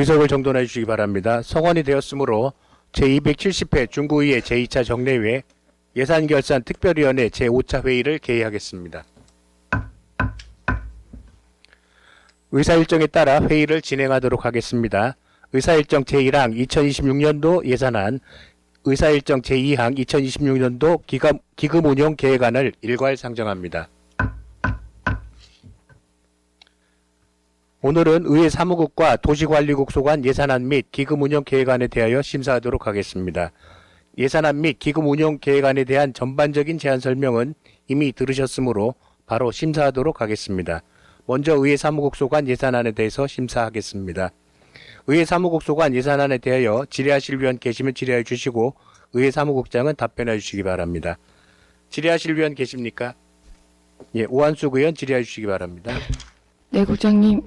의석을 정돈해 주시기 바랍니다. 성원이 되었으므로 제270회 중구의회 제2차 정례회 예산결산 특별위원회 제5차 회의를 개의하겠습니다. 의사일정에 따라 회의를 진행하도록 하겠습니다. 의사일정 제1항 2026년도 예산안, 의사일정 제2항 2026년도 기금운용 계획안을 일괄 상정합니다. 오늘은 의회 사무국과 도시관리국 소관 예산안 및 기금운용 계획안에 대하여 심사하도록 하겠습니다. 예산안 및 기금운용 계획안에 대한 전반적인 제안 설명은 이미 들으셨으므로 바로 심사하도록 하겠습니다. 먼저 의회 사무국 소관 예산안에 대해서 심사하겠습니다. 의회 사무국 소관 예산안에 대하여 질의하실 위원 계시면 질의해 주시고 의회 사무국장은 답변해 주시기 바랍니다. 질의하실 위원 계십니까? 예, 오한숙 의원 질의해 주시기 바랍니다. 네, 국장님.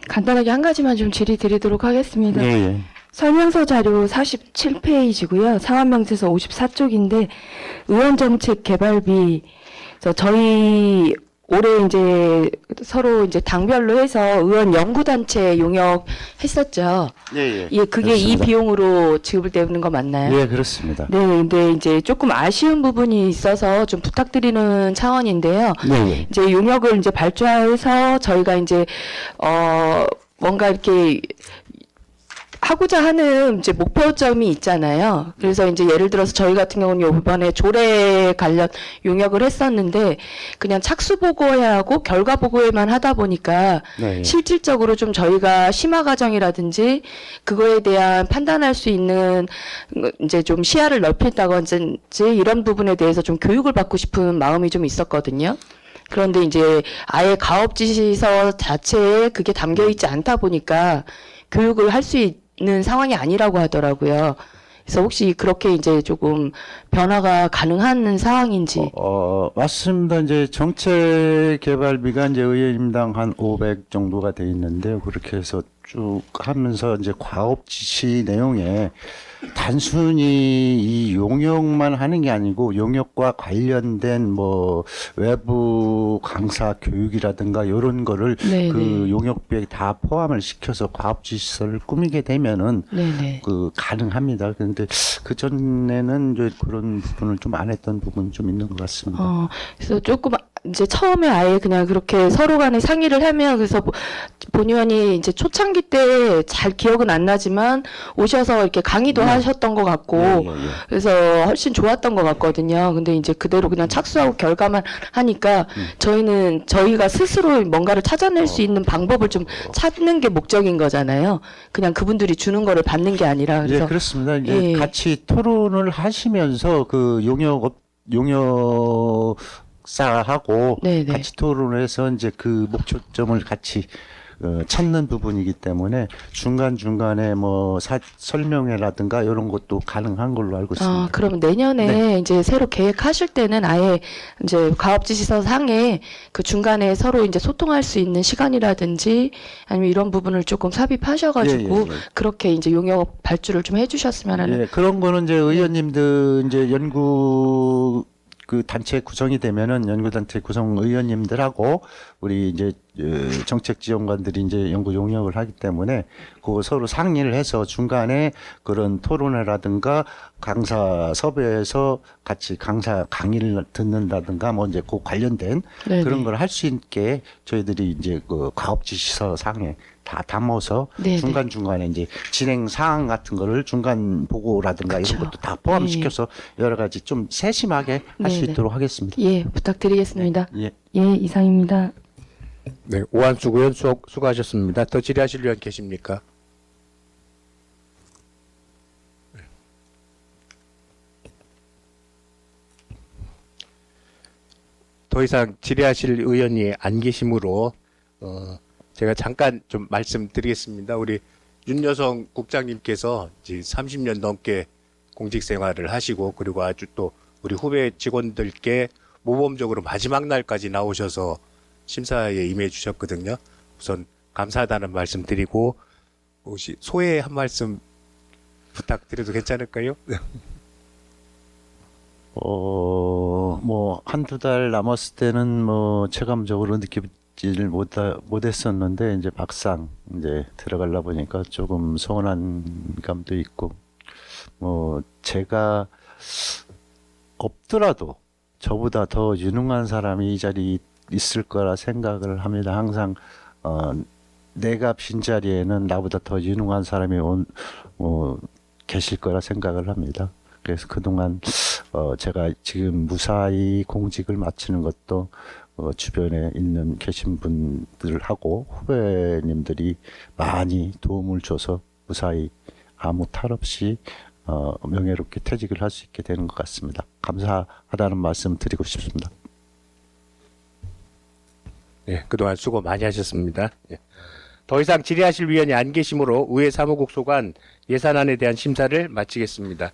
간단하게 한 가지만 좀 질의 드리도록 하겠습니다. 예. 설명서 자료 47페이지고요. 상환명세서 54쪽인데 의원정책 개발비 저희 올해 이제 서로 이제 당별로 해서 의원 연구단체 용역 했었죠. 예. 예, 그게 이 그렇습니다. 비용으로 지급되는 거 맞나요? 예, 그렇습니다. 네, 근데 이제 조금 아쉬운 부분이 있어서 좀 부탁드리는 차원인데요. 네. 이제 용역을 이제 발주해서 저희가 이제 뭔가 이렇게 하고자 하는 이제 목표점이 있잖아요. 그래서 이제 예를 들어서 저희 같은 경우는 이번에 조례 관련 용역을 했었는데 그냥 착수 보고해야 하고 결과 보고에만 하다 보니까 네. 실질적으로 좀 저희가 심화 과정이라든지 그거에 대한 판단할 수 있는 이제 좀 시야를 넓힌다든지 이런 부분에 대해서 좀 교육을 받고 싶은 마음이 좀 있었거든요. 그런데 이제 아예 가업 지시서 자체에 그게 담겨 있지 않다 보니까 교육을 할 수 있는 상황이 아니라고 하더라고요. 그래서 혹시 그렇게 이제 조금 변화가 가능한 상황인지. 맞습니다. 이제 정책 개발비가 이제 의원님당 한 500 정도가 돼 있는데요. 그렇게 해서 쭉 하면서 이제 과업 지시 내용에 단순히 이 용역만 하는 게 아니고 용역과 관련된 뭐 외부 강사 교육이라든가 이런 거를 네네. 그 용역비에 다 포함을 시켜서 과업 지시서를 꾸미게 되면은 네네. 그 가능합니다. 그런데 그 전에는 이제 그런 부분을 좀 안 했던 부분이 좀 있는 것 같습니다. 그래서 조금 이제 처음에 아예 그냥 그렇게 서로 간에 상의를 하면 그래서 본 의원이 이제 초창기 때 잘 기억은 안 나지만 오셔서 이렇게 강의도 하셨던 것 같고 예. 그래서 훨씬 좋았던 것 같거든요. 근데 이제 그대로 그냥 착수하고 결과만 하니까 저희는 저희가 스스로 뭔가를 찾아낼 수 있는 방법을 좀 찾는 게 목적인 거잖아요. 그냥 그분들이 주는 거를 받는 게 아니라 그래서 예, 그렇습니다. 이제 예. 같이 토론을 하시면서 그 용역사하고 네네. 같이 토론을 해서 이제 그 목초점을 같이 찾는 부분이기 때문에 중간중간에 뭐 설명회라든가 이런 것도 가능한 걸로 알고 있습니다. 그러면 내년에 이제 새로 계획하실 때는 아예 이제 가업지시서 상에 그 중간에 서로 이제 소통할 수 있는 시간이라든지 아니면 이런 부분을 조금 삽입하셔가지고 예. 그렇게 이제 용역 발주를 좀 해주셨으면 하는. 예, 그런 거는 이제 의원님들 이제 연구 그 단체 구성이 되면은 연구단체 구성 의원님들하고 우리 이제 정책 지원관들이 이제 연구 용역을 하기 때문에 그거 서로 상의를 해서 중간에 그런 토론회라든가 강사 섭외해서 같이 강사 강의를 듣는다든가 뭐 이제 그 관련된 네네. 그런 걸 할 수 있게 저희들이 이제 그 가업지시서 상에 다 담아서 네네. 중간중간에 이제 진행 사항 같은 거를 중간 보고라든가 그쵸. 이런 것도 다 포함시켜서 여러 가지 좀 세심하게 할 수 네네. 있도록 하겠습니다. 예, 부탁드리겠습니다. 예. 예, 이상입니다. 네, 오한숙 의원 수고하셨습니다. 더 질의하실 위원 계십니까? 더 이상 질의하실 의원이 안 계시므로 제가 잠깐 좀 말씀드리겠습니다. 우리 윤여성 국장님께서 이제 30년 넘게 공직 생활을 하시고 그리고 아주 또 우리 후배 직원들께 모범적으로 마지막 날까지 나오셔서 심사에 임해 주셨거든요. 우선 감사하다는 말씀 드리고 혹시 소회 한 말씀 부탁드려도 괜찮을까요? 뭐, 한두 달 남았을 때는 뭐 체감적으로 느껴지지 들어가지를 못했었는데 이제 막상 이제 들어가려 보니까 조금 서운한 감도 있고 뭐 제가 없더라도 저보다 더 유능한 사람이 이 자리에 있을 거라 생각을 합니다. 항상 내가 빈자리에는 나보다 더 유능한 사람이 계실 거라 생각을 합니다. 그래서 그동안 제가 지금 무사히 공직을 마치는 것도 주변에 계신 분들하고 후배님들이 많이 도움을 줘서 무사히 아무 탈 없이 명예롭게 퇴직을 할 수 있게 되는 것 같습니다. 감사하다는 말씀 드리고 싶습니다. 예, 그동안 수고 많이 하셨습니다. 예. 더 이상 질의하실 위원이 안 계시므로 의회 사무국 소관 예산안에 대한 심사를 마치겠습니다.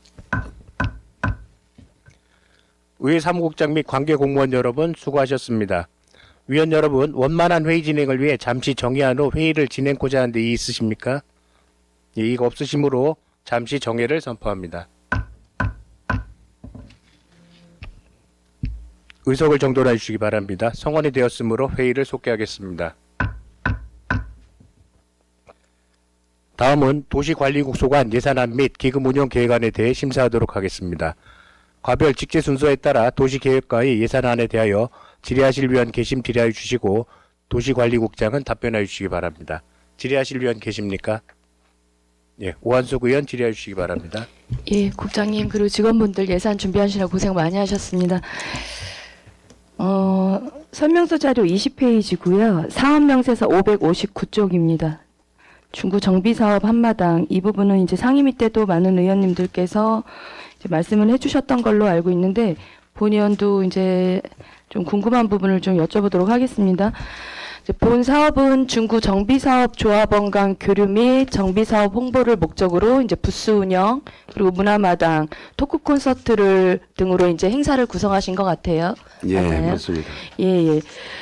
의회 사무국장 및 관계 공무원 여러분 수고하셨습니다. 위원 여러분, 원만한 회의 진행을 위해 잠시 정회한 후 회의를 진행코자 하는데 이의 있으십니까? 이의가 없으시므로 잠시 정회를 선포합니다. 의석을 정돈해 주시기 바랍니다. 성원이 되었으므로 회의를 속개하겠습니다. 다음은 도시관리국 소관 예산안 및 기금운용계획안에 대해 심사하도록 하겠습니다. 과별 직제 순서에 따라 도시계획과의 예산안에 대하여 질의하실 위원 계심 질의하여 주시고 도시관리국장은 답변하여 주시기 바랍니다. 질의하실 위원 계십니까? 예, 오한숙 의원 질의해 주시기 바랍니다. 예, 국장님 그리고 직원분들 예산 준비하시느라 고생 많이 하셨습니다. 설명서 자료 20페이지고요. 사업 명세서 559쪽입니다. 중구 정비사업 한마당 이 부분은 이제 상임위 때도 많은 의원님들께서 이제 말씀을 해주셨던 걸로 알고 있는데 본 의원도 이제 좀 궁금한 부분을 좀 여쭤보도록 하겠습니다. 이제 본 사업은 중구 정비사업 조합원 간 교류 및 정비사업 홍보를 목적으로 이제 부스 운영 그리고 문화마당, 토크 콘서트를 등으로 이제 행사를 구성하신 것 같아요. 예, 맞나요? 맞습니다. 예.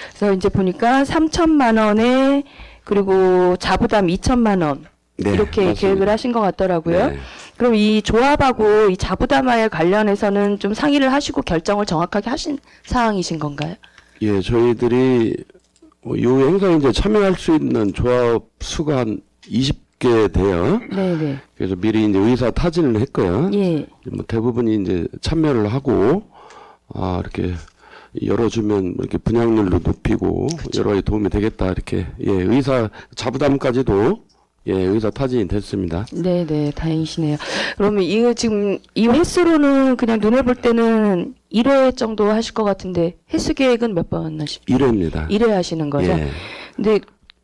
그래서 이제 보니까 3천만 원에 그리고 자부담 2천만 원 네, 이렇게 맞습니다. 계획을 하신 것 같더라고요. 네. 그럼 이 조합하고 이 자부담에 관련해서는 좀 상의를 하시고 결정을 정확하게 하신 사항이신 건가요? 예, 저희들이 이 행사에 이제 참여할 수 있는 조합 수가 한 20개 돼요. 네네. 그래서 미리 이제 의사 타진을 했고요. 예. 뭐 대부분이 이제 참여를 하고 이렇게 열어주면 이렇게 분양률도 높이고 여러 가지 도움이 되겠다 이렇게 의사 자부담까지도 의사 타진이 됐습니다. 네네, 다행이시네요. 그러면 이거 지금 이 횟수로는 그냥 눈에 볼 때는 1회 정도 하실 것 같은데 횟수 계획은 몇 번 하십니까? 1회입니다. 1회 하시는 거죠? 예. 근데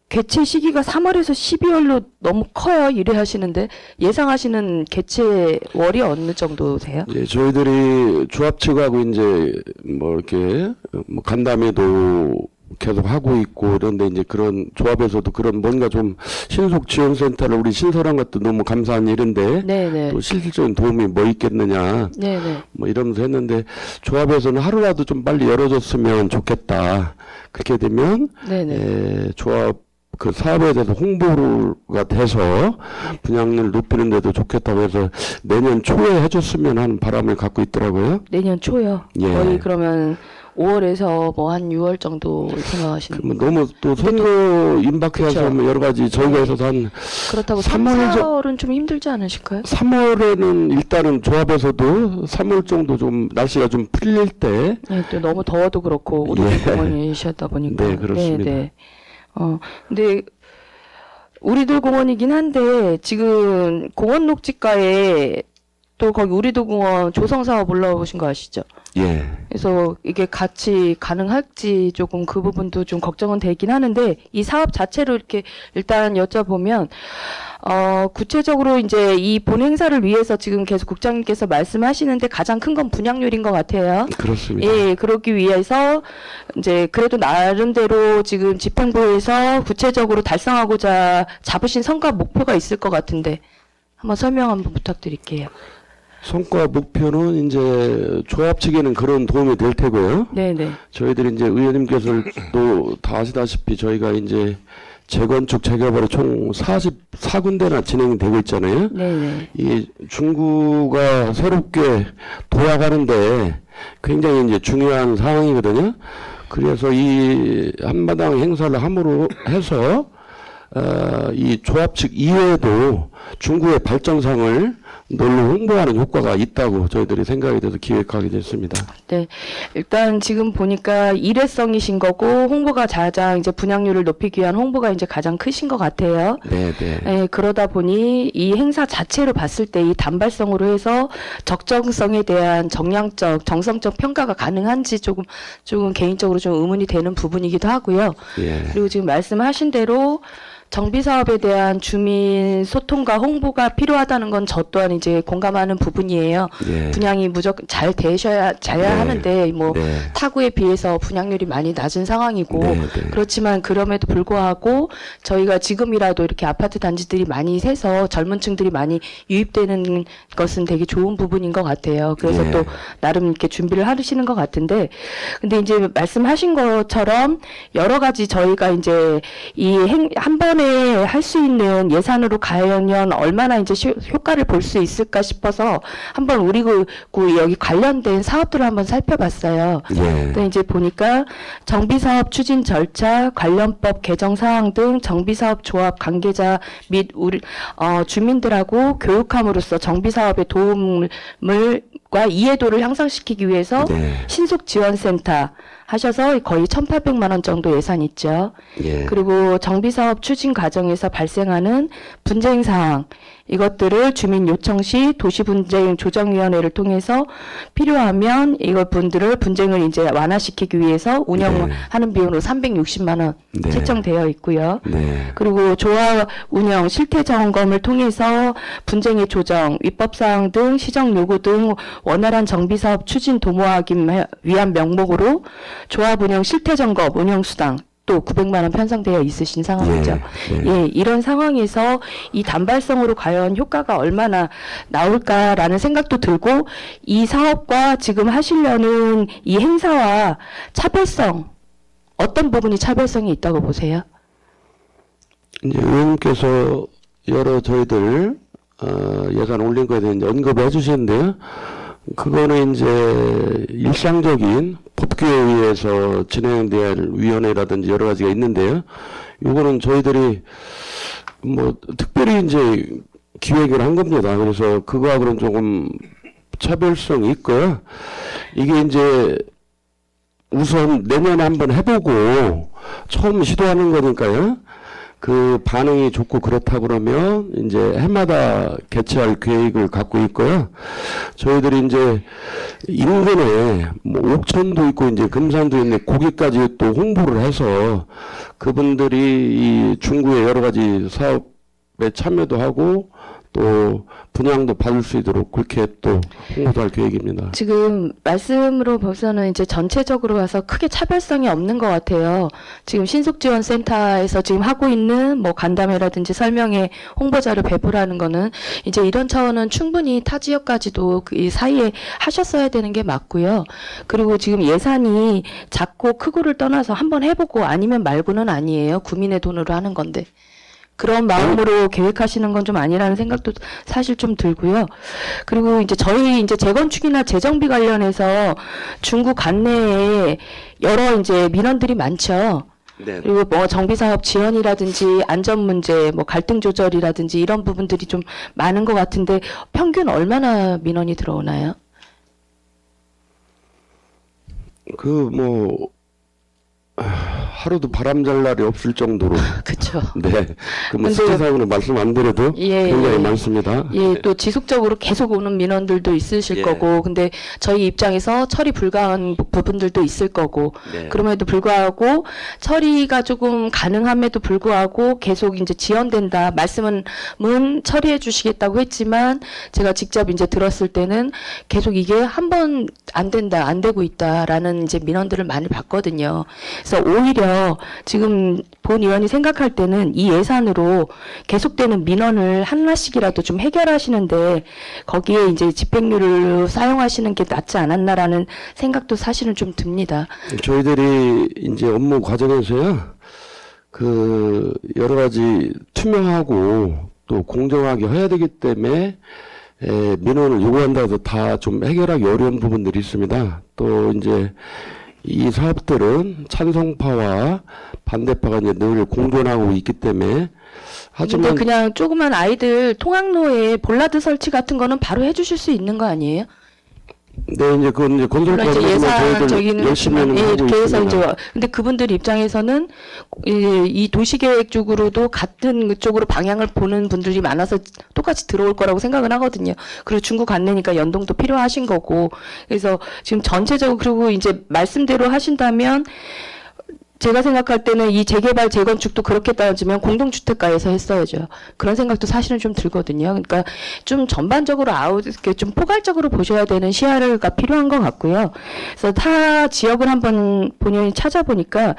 개최 시기가 3월에서 12월로 너무 커요. 1회 하시는데 예상하시는 개최월이 어느 정도세요? 예, 저희들이 조합 측하고 이제 뭐 이렇게 뭐 간담회도 계속 하고 있고 그런데 이제 그런 조합에서도 그런 뭔가 좀 신속 지원센터를 우리 신설한 것도 너무 감사한 일인데 네네. 또 실질적인 도움이 뭐 있겠느냐 네네. 뭐 이러면서 했는데 조합에서는 하루라도 좀 빨리 열어줬으면 좋겠다. 그렇게 되면 네네. 조합 그 사업에 대해서 홍보가 돼서 분양률 높이는 데도 좋겠다고 해서 내년 초에 해줬으면 하는 바람을 갖고 있더라고요. 내년 초요. 예. 거의 그러면 5월에서 뭐 한 6월 정도 생각하시는 뭐 너무 또 선거 임박해서 그쵸. 뭐 여러 가지 저희가 해서 한 그렇다고 3, 3월 4월은 좀 힘들지 않으실까요? 3월에는 일단은 조합에서도 3월 정도 좀 날씨가 좀 풀릴 때 네, 또 너무 더워도 그렇고 우리 예. 공원이셨다 보니까. 네, 그렇습니다. 네. 근데 우리들 공원이긴 한데 지금 공원 녹지가에 또 거기 우리들 공원 조성 사업 올라오신 거 아시죠? 예. 그래서 이게 같이 가능할지 조금 그 부분도 좀 걱정은 되긴 하는데 이 사업 자체로 이렇게 일단 여쭤보면 구체적으로 이제 이 본 행사를 위해서 지금 계속 국장님께서 말씀하시는데 가장 큰 건 분양률인 것 같아요. 그렇습니다. 예, 그러기 위해서 이제 그래도 나름대로 지금 집행부에서 구체적으로 달성하고자 잡으신 성과 목표가 있을 것 같은데 한번 설명 한번 부탁드릴게요. 성과 목표는 이제 조합 측에는 그런 도움이 될 테고요. 네네. 저희들이 이제 의원님께서 또 다 아시다시피 저희가 이제 재건축 재개발이 총 44군데나 진행이 되고 있잖아요. 네네. 이 중구가 새롭게 돌아가는데 굉장히 이제 중요한 상황이거든요. 그래서 이 한마당 행사를 함으로 해서 이 조합 측 이외에도 중구의 발전상을 널리 홍보하는 효과가 있다고 저희들이 생각이 돼서 기획하게 됐습니다. 네, 일단 지금 보니까 일회성이신 거고 홍보가 가장 이제 분양률을 높이기 위한 홍보가 이제 가장 크신 것 같아요. 네, 네. 네, 그러다 보니 이 행사 자체로 봤을 때 이 단발성으로 해서 적정성에 대한 정량적, 정성적 평가가 가능한지 조금 개인적으로 좀 의문이 되는 부분이기도 하고요. 예. 그리고 지금 말씀하신 대로 정비 사업에 대한 주민 소통과 홍보가 필요하다는 건 저 또한 이제 공감하는 부분이에요. 예. 분양이 무조건 잘 되셔야 네. 하는데 뭐 네. 타구에 비해서 분양률이 많이 낮은 상황이고 네, 네. 그렇지만 그럼에도 불구하고 저희가 지금이라도 이렇게 아파트 단지들이 많이 새서 젊은 층들이 많이 유입되는 것은 되게 좋은 부분인 것 같아요. 그래서 예. 또 나름 이렇게 준비를 하시는 것 같은데 근데 이제 말씀하신 것처럼 여러 가지 저희가 이제 한 번에 할 수 있는 예산으로 가면 얼마나 이제 효과를 볼 수 있을까 싶어서 한번 우리 여기 관련된 사업들을 한번 살펴봤어요. 예. 근데 이제 보니까 정비사업 추진 절차, 관련법 개정 사항 등 정비사업 조합 관계자 및 주민들하고 교육함으로써 정비사업의 도움과 이해도를 향상시키기 위해서 네. 신속지원센터 하셔서 거의 1,800만 원 정도 예산 있죠. 예. 그리고 정비사업 추진 과정에서 발생하는 분쟁 사항 이것들을 주민 요청 시 도시분쟁 조정위원회를 통해서 필요하면 이것분들을 분쟁을 이제 완화시키기 위해서 운영하는 비용으로 360만 원 네. 책정되어 있고요. 네. 그리고 조합 운영 실태 점검을 통해서 분쟁의 조정, 위법 사항 등 시정 요구 등 원활한 정비 사업 추진 도모하기 위한 명목으로 조합 운영 실태 점검 운영 수당 또 900만 원 편성되어 있으신 상황이죠. 예. 예, 이런 상황에서 이 단발성으로 과연 효과가 얼마나 나올까라는 생각도 들고 이 사업과 지금 하시려는 이 행사와 차별성 어떤 부분이 차별성이 있다고 보세요? 이제 의원님께서 여러 저희들 예산 올린 거에 대한 언급을 해주시는데요. 그거는 이제 일상적인 법규에 의해서 진행될 위원회라든지 여러 가지가 있는데요. 이거는 저희들이 뭐 특별히 이제 기획을 한 겁니다. 그래서 그거하고는 조금 차별성이 있고요. 이게 이제 우선 내년에 한번 해보고 처음 시도하는 거니까요. 그 반응이 좋고 그렇다 그러면 이제 해마다 개최할 계획을 갖고 있고요. 저희들이 이제 인근에 뭐 옥천도 있고 이제 금산도 있는데 거기까지 또 홍보를 해서 그분들이 이 중구의 여러 가지 사업에 참여도 하고 또 분양도 받을 수 있도록 그렇게 또 홍보도 할 계획입니다. 지금 말씀으로 봐서는 이제 전체적으로 봐서 크게 차별성이 없는 것 같아요. 지금 신속지원센터에서 지금 하고 있는 뭐 간담회라든지 설명회 홍보자료 배부라는 거는 이제 이런 차원은 충분히 타 지역까지도 이 사이에 하셨어야 되는 게 맞고요. 그리고 지금 예산이 작고 크고를 떠나서 한번 해보고 아니면 말고는 아니에요. 구민의 돈으로 하는 건데. 그런 마음으로 계획하시는 건 좀 아니라는 생각도 사실 좀 들고요. 그리고 이제 저희 이제 재건축이나 재정비 관련해서 중구 관내에 여러 이제 민원들이 많죠. 네. 그리고 뭐 정비사업 지원이라든지 안전 문제, 뭐 갈등 조절이라든지 이런 부분들이 좀 많은 것 같은데 평균 얼마나 민원이 들어오나요? 하루도 바람 잘 날이 없을 정도로. 그렇죠. 네. 그뭐 근데- 스타상으로 말씀 안 드려도 예, 굉장히 예. 많습니다. 예, 또 지속적으로 계속 오는 민원들도 있으실 예. 거고, 근데 저희 입장에서 처리 불가한 부분들도 있을 거고, 네. 그럼에도 불구하고 처리가 조금 가능함에도 불구하고 계속 이제 지연된다. 말씀은 처리해 주시겠다고 했지만 제가 직접 이제 들었을 때는 계속 이게 한 번 안 된다, 안 되고 있다라는 이제 민원들을 많이 봤거든요. 그래서 오히려 지금 본 의원이 생각할 때는 이 예산으로 계속되는 민원을 하나씩이라도 좀 해결하시는데 거기에 이제 집행률을 사용하시는 게 낫지 않았나라는 생각도 사실은 좀 듭니다. 저희들이 이제 업무 과정에서요, 그 여러 가지 투명하고 또 공정하게 해야 되기 때문에 민원을 요구한다고 해서 다 좀 해결하기 어려운 부분들이 있습니다. 또 이제 이 사업들은 찬성파와 반대파가 이제 늘 공존하고 있기 때문에 근데 하지만 그냥 조그만 아이들 통학로에 볼라드 설치 같은 거는 바로 해주실 수 있는 거 아니에요? 네 이제 그건 이제 물론 이제 건설과는 예산적인 열심히 하고 이렇게 해서 있습니다. 이제 근데 그분들 입장에서는 이 도시계획 쪽으로도 같은 그쪽으로 방향을 보는 분들이 많아서 똑같이 들어올 거라고 생각은 하거든요. 그리고 중국 안내니까 연동도 필요하신 거고 그래서 지금 전체적으로 그리고 이제 말씀대로 하신다면. 제가 생각할 때는 이 재개발 재건축도 그렇게 따지면 공동주택가에서 했어야죠. 그런 생각도 사실은 좀 들거든요. 그러니까 좀 전반적으로 이렇게 좀 포괄적으로 보셔야 되는 시야가 필요한 것 같고요. 그래서 타 지역을 한번 본인이 찾아보니까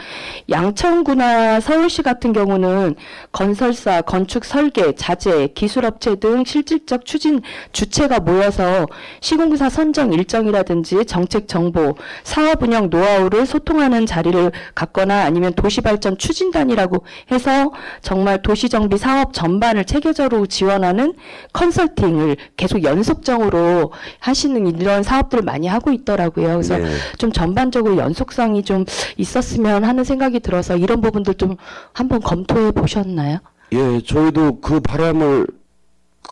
양천구나 서울시 같은 경우는 건설사, 건축 설계, 자재, 기술업체 등 실질적 추진 주체가 모여서 시공사 선정 일정이라든지 정책 정보, 사업 운영 노하우를 소통하는 자리를 갖거나 아니면 도시발전 추진단이라고 해서 정말 도시정비 사업 전반을 체계적으로 지원하는 컨설팅을 계속 연속적으로 하시는 이런 사업들을 많이 하고 있더라고요. 그래서 네. 좀 전반적으로 연속성이 좀 있었으면 하는 생각이 들어서 이런 부분들 좀 한번 검토해 보셨나요? 예, 저희도 그 바람을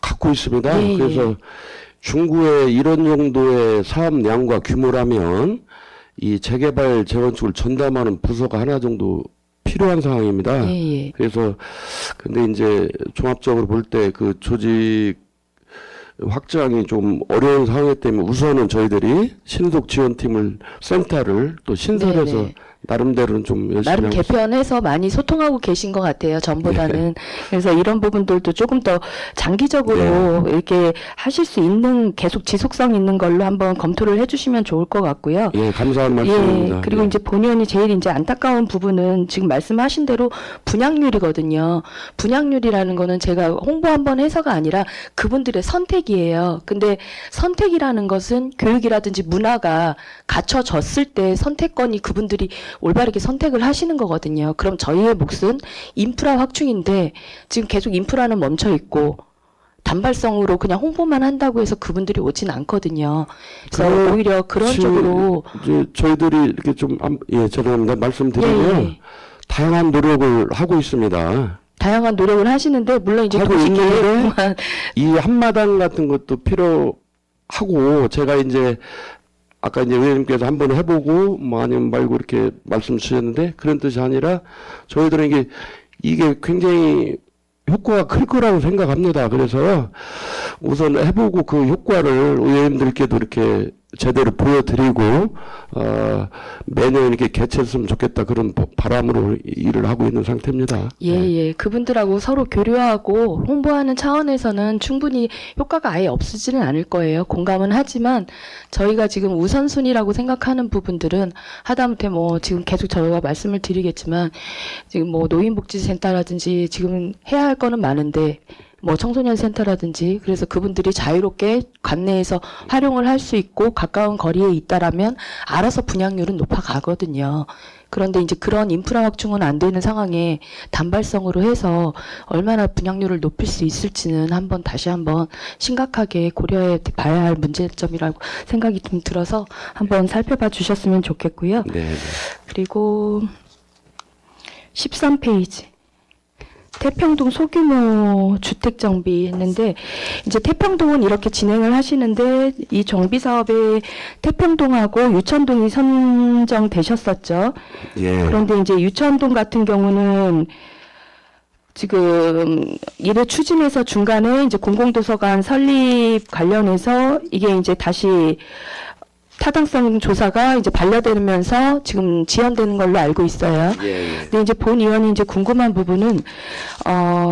갖고 있습니다. 예, 예. 그래서 중구에 이런 정도의 사업량과 규모라면 이 재개발 재건축을 전담하는 부서가 하나 정도 필요한 상황입니다. 예, 예. 그래서 근데 이제 종합적으로 볼 때 그 조직 확장이 좀 어려운 상황이기 때문에 우선은 저희들이 신속 지원팀을 센터를 또 신설해서 네네. 나름대로는 좀 열심히 나름 하고 개편해서 많이 소통하고 계신 것 같아요. 전보다는. 그래서 이런 부분들도 조금 더 장기적으로 이렇게 하실 수 있는 계속 지속성 있는 걸로 한번 검토를 해주시면 좋을 것 같고요. 예, 감사한 말씀입니다. 예, 그리고 예. 이제 본의원이 제일 이제 안타까운 부분은 지금 말씀하신 대로 분양률이거든요. 분양률이라는 거는 제가 홍보 한번 해서가 아니라 그분들의 선택이에요. 근데 선택이라는 것은 교육이라든지 문화가 갖춰졌을 때 선택권이 그분들이 올바르게 선택을 하시는 거거든요. 그럼 저희의 몫은 인프라 확충인데 지금 계속 인프라는 멈춰 있고 단발성으로 그냥 홍보만 한다고 해서 그분들이 오진 않거든요. 그래서 오히려 그런 지금 쪽으로 이제 저희들이 이렇게 좀 죄송합니다. 말씀드리면 예, 예. 다양한 노력을 하고 있습니다. 다양한 노력을 하시는데 물론 이제 하고 도시계획만 이 한마당 같은 것도 필요하고 제가 이제 아까 이제 의원님께서 한번 해보고 뭐 아니면 말고 이렇게 말씀 주셨는데 그런 뜻이 아니라 저희들은 이게 굉장히 효과가 클 거라고 생각합니다. 그래서 우선 해보고 그 효과를 의원님들께도 이렇게 제대로 보여드리고 매년 이렇게 개최했으면 좋겠다 그런 바람으로 일을 하고 있는 상태입니다. 예, 예. 그분들하고 서로 교류하고 홍보하는 차원에서는 충분히 효과가 아예 없으지는 않을 거예요. 공감은 하지만 저희가 지금 우선순위라고 생각하는 부분들은 하다못해 뭐 지금 계속 저희가 말씀을 드리겠지만 지금 뭐 노인복지센터라든지 지금 해야 할 거는 많은데 뭐 청소년 센터라든지 그래서 그분들이 자유롭게 관내에서 활용을 할 수 있고 가까운 거리에 있다라면 알아서 분양률은 높아가거든요. 그런데 이제 그런 인프라 확충은 안 되는 상황에 단발성으로 해서 얼마나 분양률을 높일 수 있을지는 다시 한번 심각하게 고려해 봐야 할 문제점이라고 생각이 좀 들어서 한번 살펴봐 주셨으면 좋겠고요. 네. 그리고 13페이지. 태평동 소규모 주택 정비 했는데 이제 태평동은 이렇게 진행을 하시는데 이 정비 사업에 태평동하고 유천동이 선정되셨었죠. 예. 그런데 이제 유천동 같은 경우는 지금 일을 추진해서 중간에 이제 공공도서관 설립 관련해서 이게 이제 다시 타당성 조사가 이제 반려되면서 지금 지연되는 걸로 알고 있어요. 예. 근데 이제 본 의원이 이제 궁금한 부분은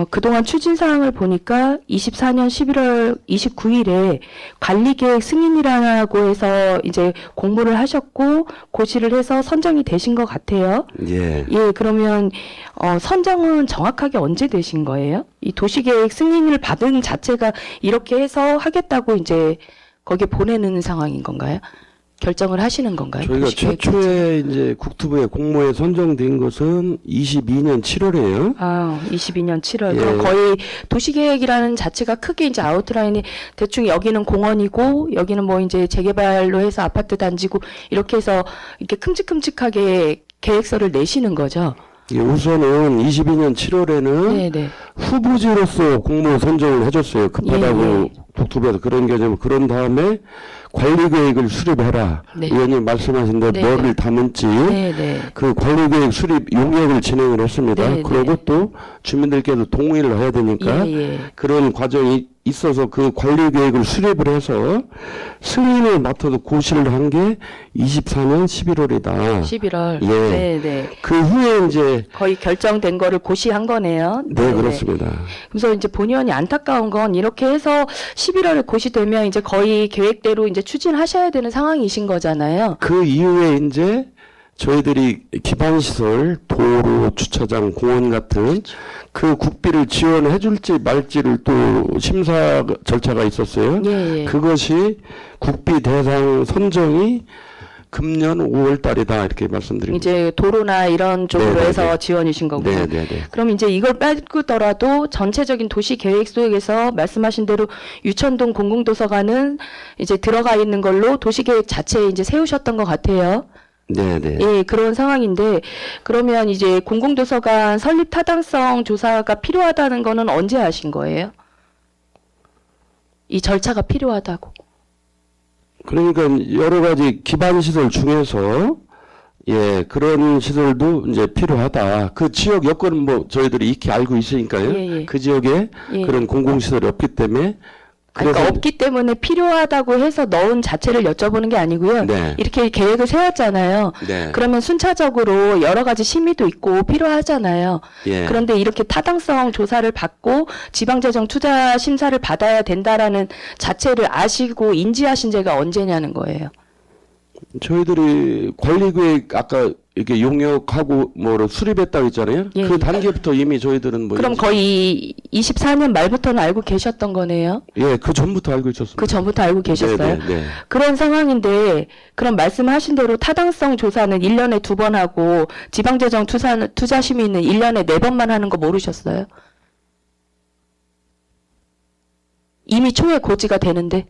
그동안 추진 사항을 보니까 24년 11월 29일에 관리계획 승인이라고 해서 이제 공모를 하셨고 고시를 해서 선정이 되신 것 같아요. 예. 예, 그러면 선정은 정확하게 언제 되신 거예요? 이 도시계획 승인을 받은 자체가 이렇게 해서 하겠다고 이제 거기에 보내는 상황인 건가요? 결정을 하시는 건가요? 저희가 도시계획 최초에 이제 국토부의 공모에 선정된 것은 22년 7월이에요. 아, 22년 7월. 예. 그럼 거의 도시계획이라는 자체가 크게 이제 아웃라인이 대충 여기는 공원이고 여기는 뭐 이제 재개발로 해서 아파트 단지고 이렇게 해서 이렇게 큼직큼직하게 계획서를 내시는 거죠. 예, 우선은 22년 7월에는 네네. 후보지로서 공모 선정을 해줬어요. 급하다고 예. 국토부에서 그런 개념. 그런 다음에 관리계획을 수립해라. 네. 의원님 말씀하신 대로 네. 뭐를 담을지 네네. 그 관리계획 수립 용역을 진행을 했습니다. 네, 그리고 네. 또 주민들께도 동의를 해야 되니까 예. 그런 과정이 있어서 그 관리계획을 수립을 해서 승인을 맡아도 고시를 한 게 24년 11월이다. 11월. 예. 네네. 그 후에 이제 거의 결정된 거를 고시한 거네요. 네, 네네. 그렇습니다. 그래서 이제 본 의원이 안타까운 건 이렇게 해서 11월에 고시되면 이제 거의 계획대로 이제 추진하셔야 되는 상황이신 거잖아요. 그 이후에 이제 저희들이 기반시설, 도로, 주차장, 공원 같은 그 국비를 지원해 줄지 말지를 또 심사 절차가 있었어요. 예, 예. 그것이 국비 대상 선정이 금년 5월 달이다 이렇게 말씀드립니다. 이제 도로나 이런 쪽으로 네네네. 해서 지원이신 거고요. 네네네. 그럼 이제 이걸 빼고더라도 전체적인 도시 계획 속에서 말씀하신 대로 유천동 공공도서관은 이제 들어가 있는 걸로 도시 계획 자체에 이제 세우셨던 것 같아요. 네네. 예, 그런 상황인데 그러면 이제 공공도서관 설립 타당성 조사가 필요하다는 거는 언제 하신 거예요? 이 절차가 필요하다고. 그러니까 여러 가지 기반 시설 중에서 예 그런 시설도 이제 필요하다. 그 지역 여건은 뭐 저희들이 익히 알고 있으니까요. 예, 예. 그 지역에 예. 그런 공공 시설이 없기 때문에 그러니까 그래서 없기 때문에 필요하다고 해서 넣은 자체를 여쭤보는 게 아니고요. 네. 이렇게 계획을 세웠잖아요. 네. 그러면 순차적으로 여러 가지 심의도 있고 필요하잖아요. 예. 그런데 이렇게 타당성 조사를 받고 지방재정 투자 심사를 받아야 된다라는 자체를 아시고 인지하신 제가 언제냐는 거예요. 저희들이 관리계획 아까 이렇게 용역하고 뭐로 수립했다고 했잖아요. 예, 그 예. 단계부터 이미 저희들은 뭐 그럼 거의 24년 말부터는 알고 계셨던 거네요. 예, 그 전부터 알고 있었습니다. 그 전부터 알고 계셨어요. 네, 네, 네. 그런 상황인데 그럼 말씀하신 대로 타당성 조사는 1년에 2번 하고 지방재정 투자 심의는 1년에 4번만 하는 거 모르셨어요? 이미 초에 고지가 되는데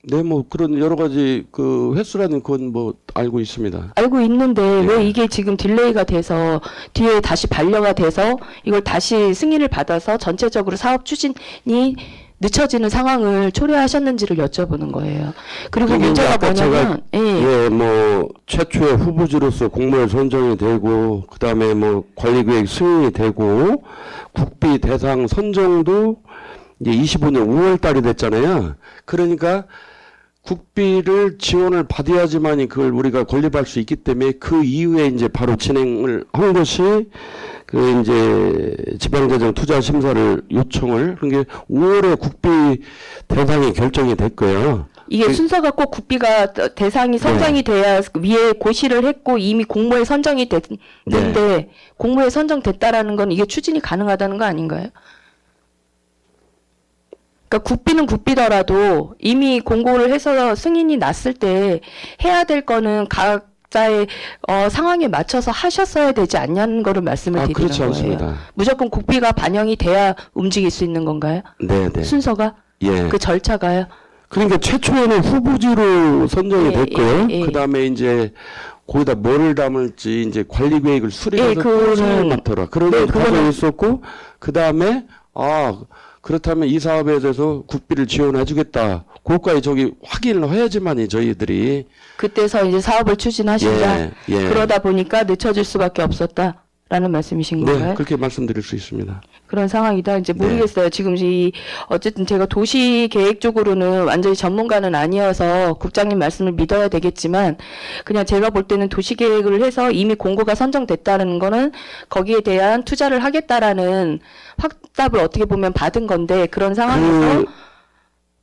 네, 뭐 그런 여러 가지 그 횟수라는 건 뭐 알고 있습니다. 알고 있는데 예. 왜 이게 지금 딜레이가 돼서 뒤에 다시 반려가 돼서 이걸 다시 승인을 받아서 전체적으로 사업 추진이 늦춰지는 상황을 초래하셨는지를 여쭤보는 거예요. 그리고 그게 이제 문제가 아까 뭐냐면 예, 뭐 최초의 후보지로서 공모에 선정이 되고 그다음에 뭐 관리계획 승인이 되고 국비 대상 선정도 이제 25년 5월 달이 됐잖아요. 그러니까 국비를 지원을 받아야지만이 그걸 우리가 건립할 수 있기 때문에 그 이후에 이제 바로 진행을 한 것이 그 이제 지방재정 투자 심사를 요청을 그런 게 5월에 국비 대상이 결정이 됐고요. 이게 순서가 꼭 국비가 대상이 선정이 돼야 위에 고시를 했고 이미 공모에 선정이 됐는데 공모에 선정됐다라는 건 이게 추진이 가능하다는 거 아닌가요? 그러니까 국비는 국비더라도 이미 공고를 해서 승인이 났을 때 해야 될 거는 각자의 상황에 맞춰서 하셨어야 되지 않냐는 거를 말씀을 드리는 그렇지 거예요. 않습니다. 무조건 국비가 반영이 돼야 움직일 수 있는 건가요? 네, 네. 순서가? 예. 그 절차가요? 그러니까 최초에는 후보지로 선정이 예, 됐고요. 예, 예. 그다음에 이제 거기다 뭐를 담을지 이제 관리 계획을 수립해서 예, 그거는- 승인을 맡아라. 그런 네, 과정이 그거는- 있었고 그다음에 그렇다면 이 사업에 대해서 국비를 지원해 주겠다. 그것까지 저기 확인을 해야지만이 저희들이 그때서 이제 사업을 추진하신다. 예, 예. 그러다 보니까 늦춰질 수밖에 없었다라는 말씀이신 건가요? 네, 그렇게 말씀드릴 수 있습니다. 그런 상황이다. 이제 네. 모르겠어요. 지금 어쨌든 제가 도시 계획 쪽으로는 완전히 전문가는 아니어서 국장님 말씀을 믿어야 되겠지만 그냥 제가 볼 때는 도시 계획을 해서 이미 공고가 선정됐다는 거는 거기에 대한 투자를 하겠다라는 확답을 어떻게 보면 받은 건데 그런 상황에서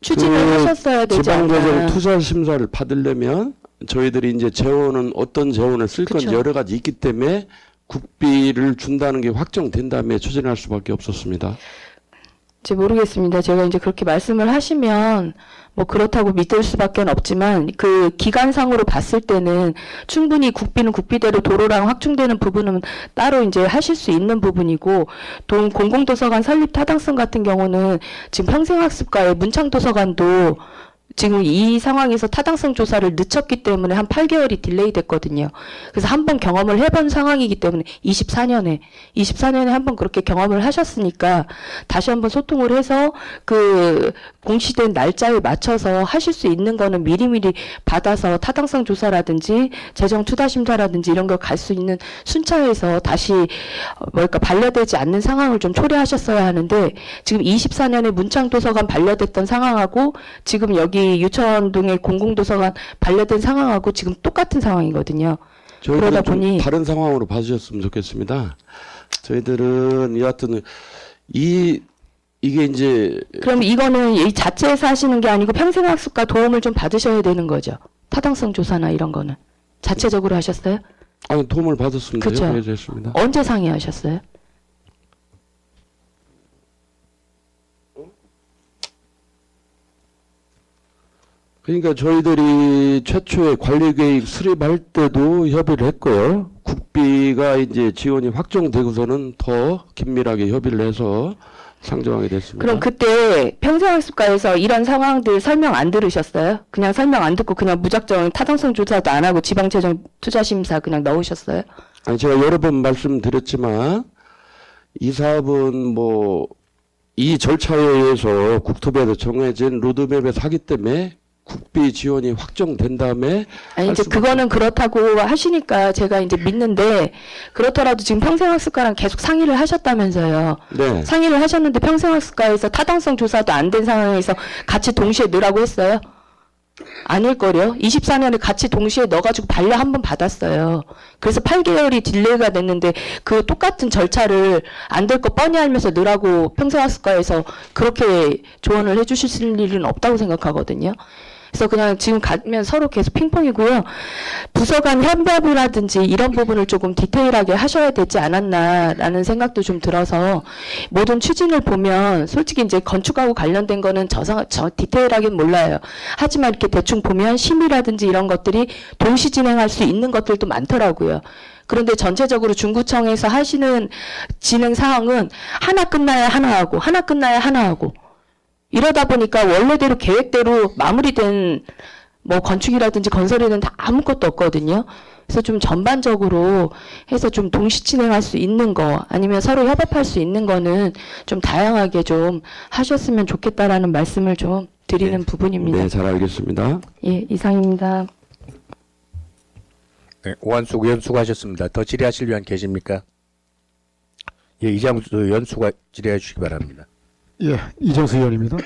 추진을 하셨어야 되지 지방재정 않나. 투자 심사를 받으려면 저희들이 이제 재원은 어떤 재원을 쓸 건지 그쵸. 여러 가지 있기 때문에 국비를 준다는 게 확정된 다음에 추진할 수밖에 없었습니다. 이제 모르겠습니다. 제가 이제 그렇게 말씀을 하시면 뭐 그렇다고 믿을 수밖에 없지만 그 기간상으로 봤을 때는 충분히 국비는 국비대로 도로랑 확충되는 부분은 따로 이제 하실 수 있는 부분이고 공공도서관 설립 타당성 같은 경우는 지금 평생학습과의 문창도서관도 지금 이 상황에서 타당성 조사를 늦췄기 때문에 한 8개월이 딜레이 됐거든요. 그래서 한번 경험을 해본 상황이기 때문에 24년에 한 번 그렇게 경험을 하셨으니까 다시 한번 소통을 해서 그 공시된 날짜에 맞춰서 하실 수 있는 거는 미리미리 받아서 타당성 조사라든지 재정 투자 심사라든지 이런 걸 갈 수 있는 순차에서 다시 반려되지 않는 상황을 좀 초래하셨어야 하는데 지금 24년에 문창도서관 반려됐던 상황하고 지금 여기 유천동의 공공도서관 반려된 상황하고 지금 똑같은 상황이거든요. 그러다 저희들은 좀 보니 다른 상황으로 봐주셨으면 좋겠습니다. 저희들은 여하튼 이게 이제 그럼 이거는 이 자체에서 하시는 게 아니고 평생학습과 도움을 좀 받으셔야 되는 거죠. 타당성 조사나 이런 거는 자체적으로 하셨어요? 아니 도움을 받았습니다. 그쵸. 협의했습니다. 언제 상의하셨어요? 그러니까 저희들이 최초에 관리계획 수립할 때도 협의를 했고요. 국비가 이제 지원이 확정되고서는 더 긴밀하게 협의를 해서 상정하게 됐습니다. 그럼 그때 평생학습과에서 이런 상황들 설명 안 들으셨어요? 그냥 설명 안 듣고 그냥 무작정 타당성 조사도 안 하고 지방재정 투자심사 그냥 넣으셨어요? 아니 제가 여러 번 말씀드렸지만 이 사업은 뭐 이 절차에 의해서 국토부에서 정해진 로드맵에서 하기 때문에 국비 지원이 확정된 다음에 아니 할 이제 수밖에 그거는 그렇다고 하시니까 제가 이제 믿는데 그렇더라도 지금 평생학습과랑 계속 상의를 하셨다면서요. 네. 상의를 하셨는데 평생학습과에서 타당성 조사도 안 된 상황에서 같이 동시에 넣으라고 했어요? 아닐걸요? 24년에 같이 동시에 넣어가지고 반려 한 번 받았어요. 그래서 8개월이 딜레이가 됐는데 그 똑같은 절차를 안 될 거 뻔히 알면서 넣으라고 평생학습과에서 그렇게 조언을 해주실 일은 없다고 생각하거든요. 그래서 그냥 지금 가면 서로 계속 핑퐁이고요. 부서 간 협업이라든지 이런 부분을 조금 디테일하게 하셔야 되지 않았나라는 생각도 좀 들어서 모든 추진을 보면 솔직히 이제 건축하고 관련된 거는 저 디테일하게는 몰라요. 하지만 이렇게 대충 보면 심의라든지 이런 것들이 동시 진행할 수 있는 것들도 많더라고요. 그런데 전체적으로 중구청에서 하시는 진행 사항은 하나 끝나야 하나 하고 하나 끝나야 하나 하고 이러다 보니까 원래대로 계획대로 마무리된 뭐 건축이라든지 건설에는 다 아무것도 없거든요. 그래서 좀 전반적으로 해서 좀 동시 진행할 수 있는 거 아니면 서로 협업할 수 있는 거는 좀 다양하게 좀 하셨으면 좋겠다라는 말씀을 좀 드리는 부분입니다. 네, 잘 알겠습니다. 예, 이상입니다. 네, 오한숙 의원 수고하셨습니다. 더 질의하실 의원 계십니까? 예, 이장수 의원 질의해 주시기 바랍니다. 예, 이정수 의원입니다.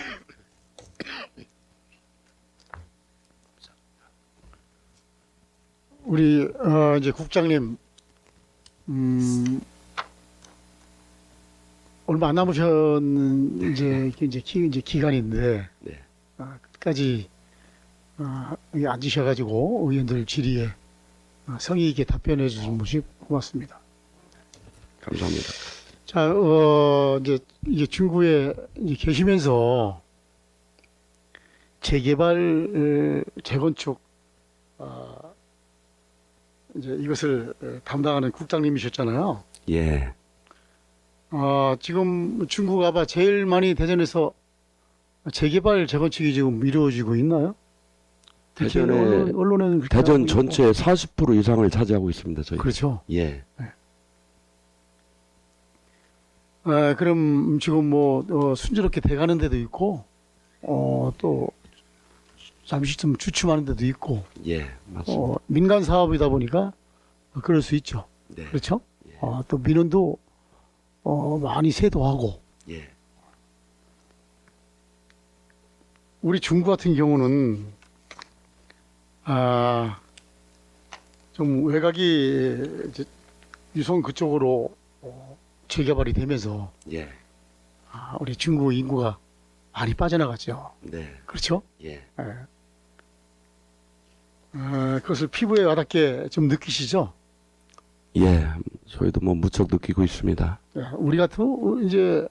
우리 이제 국장님 얼마 안 남으셨는 이제 기간인데 네. 끝까지 여기 앉으셔가지고 의원들 질의에 성의 있게 답변해 주신 모습 고맙습니다. 감사합니다. 자, 이제 이게 중구에 이제 계시면서 재개발, 재건축, 이제 이것을 담당하는 국장님이셨잖아요. 예. 지금 중구가 아마 제일 많이 대전에서 재개발, 재건축이 지금 이루어지고 있나요? 대전에 언론에는 그렇게 대전 나오고 전체의 40% 이상을 차지하고 있습니다. 저희. 있고. 그렇죠. 예. 그럼 지금 뭐 순조롭게 돼가는 데도 있고, 또 잠시 좀 주춤하는 데도 있고, 예, 맞습니다. 민간 사업이다 보니까 그럴 수 있죠. 네. 그렇죠? 또 민원도 많이 세도하고, 예. 우리 중구 같은 경우는 좀 외곽이 이제 유성 그쪽으로 재개발이 되면서 예. 우리 중구 인구가 많이 빠져나갔죠. 네. 그렇죠? 예. 그것을 피부에 와닿게 좀 느끼시죠? 예. 저희도 뭐 무척 느끼고 있습니다. 우리 같은 이제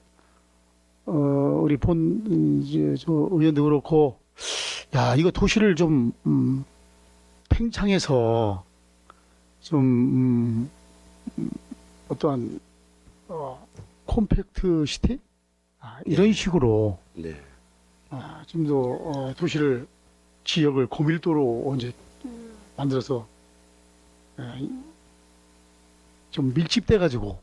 우리 이제 저 의원도 그렇고, 야, 이거 도시를 좀, 팽창해서 좀, 어떠한, 콤팩트 시티? 이런 식으로, 네. 좀 더, 도시를, 지역을 고밀도로 이제 만들어서, 좀 밀집돼가지고,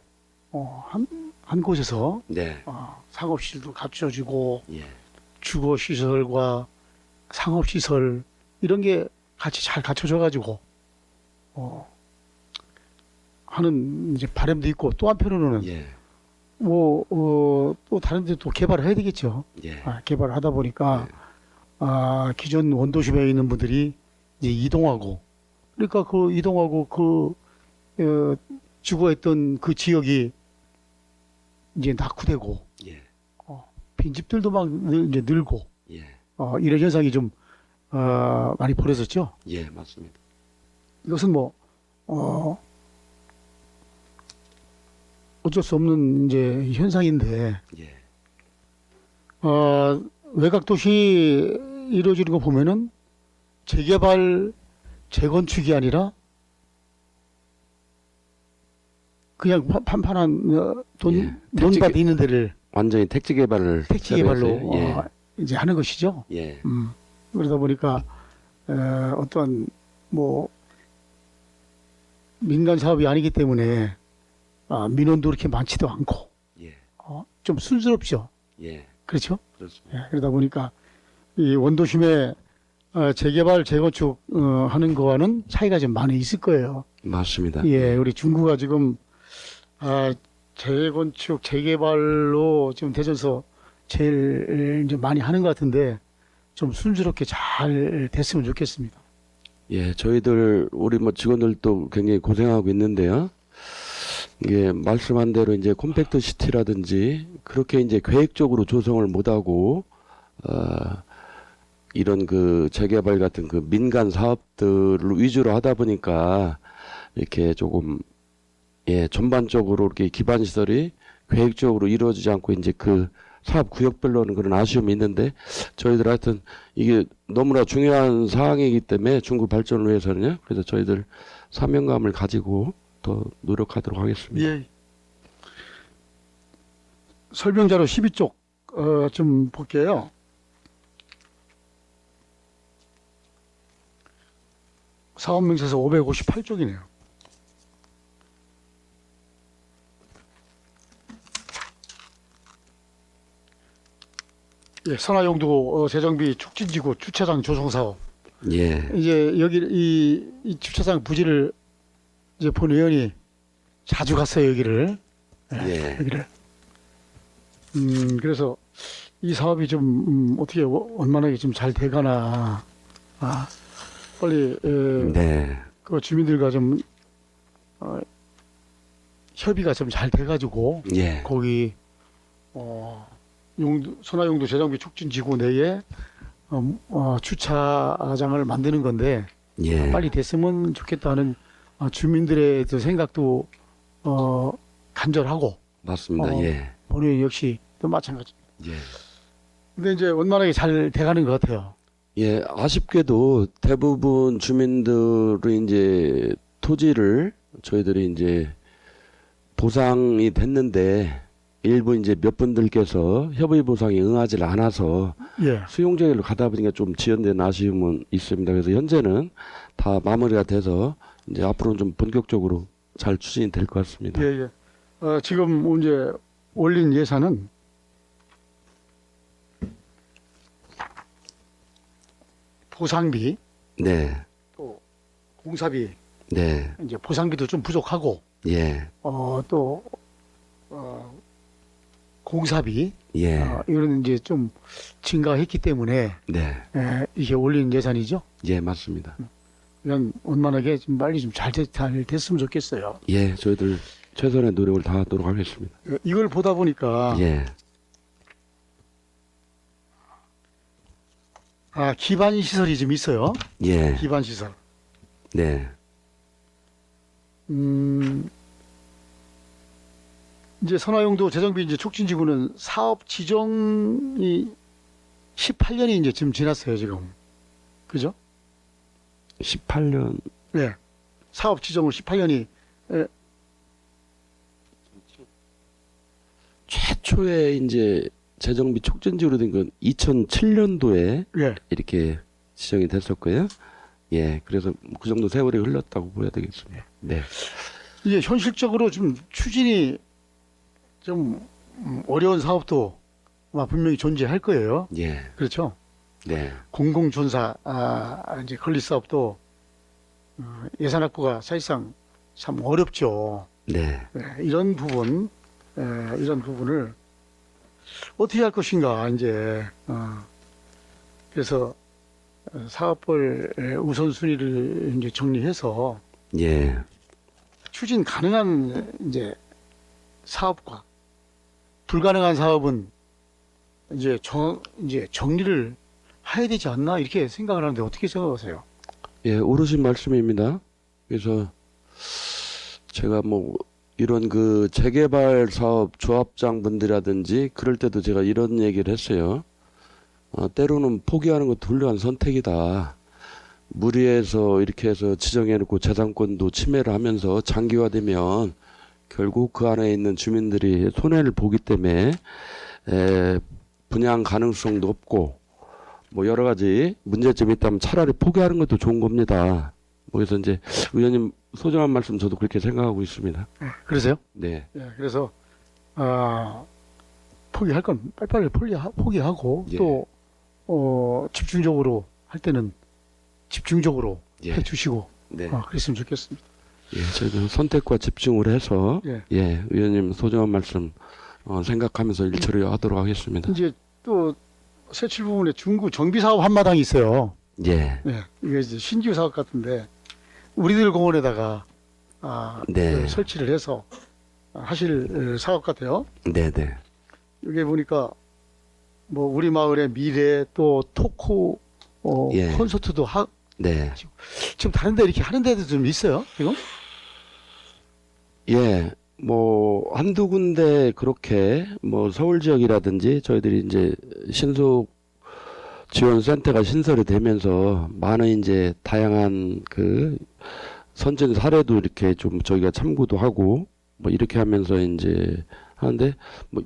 한 곳에서, 네. 상업시설도 갖춰지고, 예. 주거시설과 상업시설, 이런 게 같이 잘 갖춰져가지고, 하는 이제 바람도 있고, 또 한편으로는, 예. 또 다른 데 또 개발을 해야 되겠죠. 예. 개발을 하다 보니까, 기존 원도심에 있는 분들이 이제 이동하고, 그러니까 그 이동하고 주거했던 그 지역이 이제 낙후되고, 예. 빈집들도 막 이제 늘고, 예. 이런 현상이 좀, 많이 벌어졌죠. 예, 맞습니다. 이것은 어쩔 수 없는 이제 현상인데, 예. 외곽 도시 이루어지는 거 보면은 재개발, 재건축이 아니라 그냥 판판한 예. 논밭 있는 데를 완전히 택지 개발을 택지 개발로 예. 이제 하는 것이죠. 예. 그러다 보니까 어떠한 민간 사업이 아니기 때문에 민원도 그렇게 많지도 않고 예. 좀 순스럽죠. 예. 그렇죠? 그렇습니다. 그러다 보니까 이 원도심에 재개발, 재건축 하는 거와는 차이가 좀 많이 있을 거예요. 맞습니다. 예, 우리 중구가 지금 재건축, 재개발로 지금 대전서 제일 이제 많이 하는 것 같은데 좀 순조롭게 잘 됐으면 좋겠습니다. 예, 저희들 우리 직원들도 굉장히 고생하고 있는데요. 이게 말씀한 대로 이제 콤팩트 시티라든지 그렇게 이제 계획적으로 조성을 못하고 이런 그 재개발 같은 그 민간 사업들을 위주로 하다 보니까 이렇게 조금 전반적으로 이렇게 기반 시설이 계획적으로 이루어지지 않고 이제 그 사업 구역별로는 그런 아쉬움이 있는데 저희들 하여튼 이게 너무나 중요한 사항이기 때문에 중구 발전을 위해서는요. 그래서 저희들 사명감을 가지고 더 노력하도록 하겠습니다. 예. 설명자료 12쪽 좀 볼게요. 사업명세서 558쪽이네요. 예, 선화용도 재정비 촉진지구 주차장 조성 사업. 예. 이제 여기 이 주차장 부지를 이제 본 의원이 자주 갔어요, 여기를. 예. 여기를. 그래서 이 사업이 좀 어떻게 원만하게 좀 잘 돼가나. 빨리 네. 그 주민들과 좀 협의가 좀 잘 돼가지고 예. 거기 선화용도 재정비 촉진지구 내에 주차장을 만드는 건데 예. 빨리 됐으면 좋겠다는 주민들의 그 생각도 간절하고 맞습니다. 예. 본회의 역시 또 마찬가지. 예. 근데 이제 원만하게 잘 돼가는 것 같아요. 예, 아쉽게도 대부분 주민들이 이제 토지를 저희들이 이제 보상이 됐는데 일부 이제 몇 분들께서 협의 보상에 응하지 않아서 예. 수용자결로 가다 보니까 좀 지연된 아쉬움은 있습니다. 그래서 현재는 다 마무리가 돼서 이제 앞으로는 좀 본격적으로 잘 추진이 될 것 같습니다. 예, 예. 지금 이제 올린 예산은 보상비, 네, 또 공사비, 네, 이제 보상비도 좀 부족하고, 예, 또 공사비, 예, 이런 이제 좀 증가했기 때문에 네, 이게 올린 예산이죠. 예, 맞습니다. 그냥 원만하게 좀 빨리 좀 잘 됐으면 좋겠어요. 예, 저희들 최선의 노력을 다하도록 하겠습니다. 이걸 보다 보니까 예, 기반 시설이 좀 있어요. 예, 기반 시설. 네, 이제 선화용도 재정비 이제 촉진지구는 사업 지정이 18년이 이제 지금 지났어요, 지금. 그죠? 18년 네. 사업 지정을 18년이 최초에 이제 재정비 촉진지구로 된 건 2007년도에 예. 이렇게 지정이 됐었고요. 예, 그래서 그 정도 세월이 흘렀다고 보야 되겠습니다. 네. 이게 현실적으로 좀 추진이 좀 어려운 사업도 아마 분명히 존재할 거예요. 예, 그렇죠? 네, 공공존사 이제 건립 사업도 예산 확보가 사실상 참 어렵죠. 네, 이런 부분을 어떻게 할 것인가 이제 그래서 사업별 우선순위를 이제 정리해서 예, 추진 가능한 이제 사업과 불가능한 사업은 이제 정리를 해야 되지 않나 이렇게 생각을 하는데 어떻게 생각하세요? 예, 옳으신 말씀입니다. 그래서 제가 뭐 이런 그 재개발 사업 조합장 분들이라든지 그럴 때도 제가 이런 얘기를 했어요. 때로는 포기하는 것도 훌륭한 선택이다. 무리해서 이렇게 해서 지정해놓고 재산권도 침해를 하면서 장기화되면 결국 그 안에 있는 주민들이 손해를 보기 때문에 분양 가능성도 없고 뭐 여러 가지 문제점이 있다면 차라리 포기하는 것도 좋은 겁니다. 그래서 이제 의원님 소중한 말씀 저도 그렇게 생각하고 있습니다. 그러세요? 네, 예, 그래서 포기할 건 빨리빨리 포기하고 예. 또 집중적으로 할 때는 집중적으로 예. 해주시고 네. 그랬으면 좋겠습니다. 예, 저희는 선택과 집중을 해서 예. 의원님 소중한 말씀 생각하면서 일 처리하도록 하겠습니다. 이제 또 세칠 부분에 중구 정비 사업 한마당이 있어요. 예, 예, 이게 이제 신규 사업 같은데 우리들 공원에다가 네. 그 설치를 해서 하실 사업 같아요. 네, 네, 여기 보니까 뭐 우리 마을의 미래 또 토크 예. 콘서트도 네. 지금 다른데 이렇게 하는 데도 좀 있어요 지금? 예, 뭐 한두 군데 그렇게 뭐 서울 지역이라든지 저희들이 이제 신속 지원 센터가 신설이 되면서 많은 이제 다양한 그 선진 사례도 이렇게 좀 저희가 참고도 하고 뭐 이렇게 하면서 이제 하는데 뭐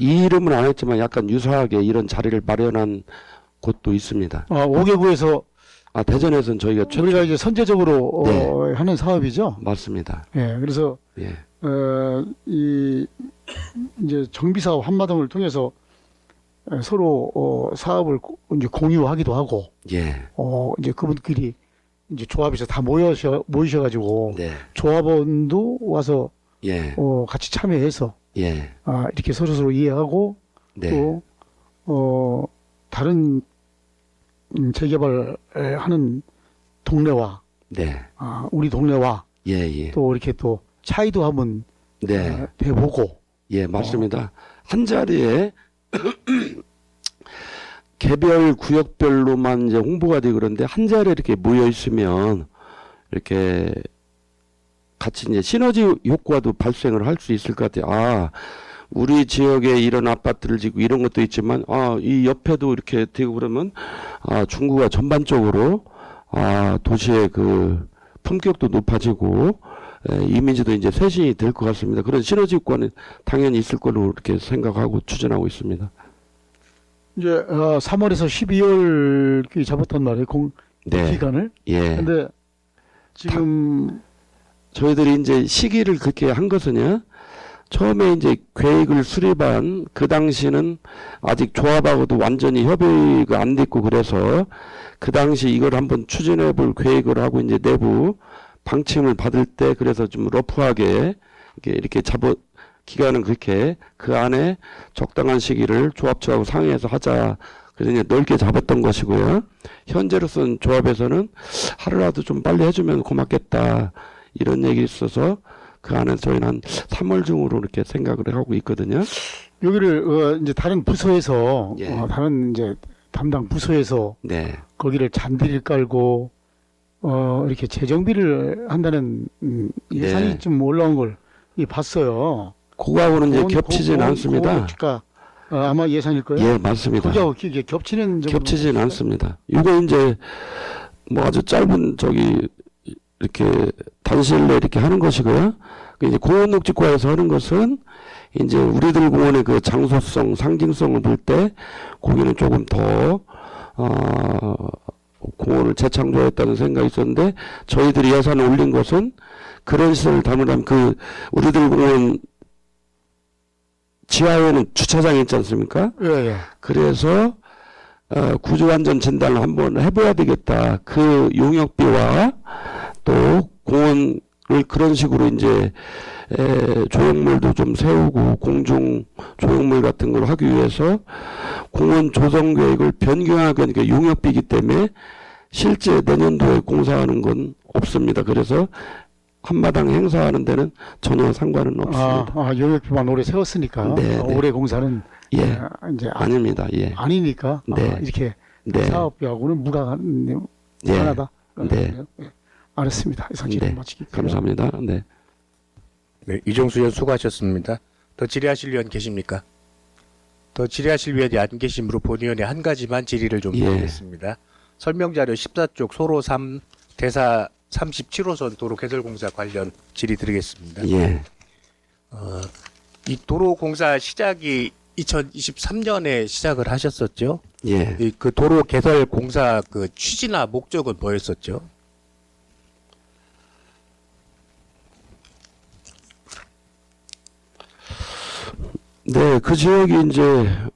이 이름은 안 했지만 약간 유사하게 이런 자리를 마련한 곳도 있습니다. 5개구에서 대전에서는 저희가 우리가 이제 선제적으로 네. 하는 사업이죠. 맞습니다. 예, 그래서 예, 이제 정비 사업 한마당을 통해서 서로 사업을 이제 공유하기도 하고 예, 이제 그분끼리 이제 조합에서 다 모이셔가지고 네, 조합원도 와서 예, 같이 참여해서 예, 이렇게 서로 이해하고 네, 또 다른 재개발하는 동네와 네, 우리 동네와 예, 예, 또 이렇게 또 차이도 한번 네. 해보고 예, 맞습니다. 한 자리에 개별 구역별로만 이제 홍보가 되고 그런데 한 자리에 이렇게 모여 있으면 이렇게 같이 이제 시너지 효과도 발생을 할 수 있을 것 같아요. 우리 지역에 이런 아파트를 짓고 이런 것도 있지만 이 옆에도 이렇게 되고 그러면 중구가 전반적으로 도시의 그 품격도 높아지고 이미지도 이제 쇄신이 될 것 같습니다. 그런 시너지 효과는 당연히 있을 걸로 이렇게 생각하고 추진하고 있습니다. 이제 3월에서 12월 잡았단 말이에요. 네. 기간을. 예. 근데 지금 저희들이 이제 시기를 그렇게 한 것은요. 처음에 이제 계획을 수립한 그 당시는 아직 조합하고도 완전히 협의가 안 됐고 그래서 그 당시 이걸 한번 추진해 볼 계획을 하고 이제 내부 방침을 받을 때 그래서 좀 러프하게 이렇게 기간은 그렇게 그 안에 적당한 시기를 조합 측하고 상의해서 하자. 그래서 이제 넓게 잡았던 것이고요. 현재로서는 조합에서는 하루라도 좀 빨리 해주면 고맙겠다. 이런 얘기 있어서 그 안에서 저희는 한 3월 중으로 이렇게 생각을 하고 있거든요. 여기를 이제 다른 부서에서 예. 다른 이제 담당 부서에서 네. 거기를 잔디를 깔고 이렇게 재정비를 한다는 예산이 네. 좀 올라온 걸 봤어요. 그거하고는 이제 겹치진 않습니다. 고원복지과 아마 예산일 거예요. 예, 맞습니다. 그거하고 이게 겹치는 점은 겹치진 없을까요? 않습니다. 이거 이제 뭐 아주 짧은 이렇게 단시일 내에 이렇게 하는 것이고요. 그 이제 공원녹지과에서 하는 것은 이제 우리들 공원의 그 장소성, 상징성을 볼 때 거기는 조금 더 공원을 재창조했다는 생각이 있었는데 저희들이 예산을 올린 것은 그런 시설을 담으려면 그 우리들 공원 지하에는 주차장이 있지 않습니까? 예, 예. 그래서 구조안전 진단을 한번 해봐야 되겠다. 그 용역비와 또 공원을 그런 식으로 이제 조형물도 좀 세우고 공중 조형물 같은 걸 하기 위해서 공원 조성 계획을 변경하게 하니까 용역비이기 때문에 실제 내년도에 공사하는 건 없습니다. 그래서 한마당 행사하는 데는 전혀 상관은 없습니다. 용역비만 오래 세웠으니까 네, 네. 올해 공사는 예, 이제 아닙니다. 예, 아니니까 네. 이렇게 네, 사업비하고는 무관하다. 네. 예. 알았습니다. 이상 질의 네. 마치겠습니다. 감사합니다. 네. 네, 이종수 의원 수고하셨습니다. 더 질의하실 의원 계십니까? 더 질의하실 의원이 안 계심으로 본의원에 한 가지만 질의를 좀 예. 드리겠습니다. 설명자료 14쪽 소로 3 대사 37호선 도로 개설공사 관련 질의 드리겠습니다. 예. 이 도로 공사 시작이 2023년에 시작을 하셨었죠. 예. 그 도로 개설 공사 그 취지나 목적은 뭐였었죠? 네, 그 지역이 이제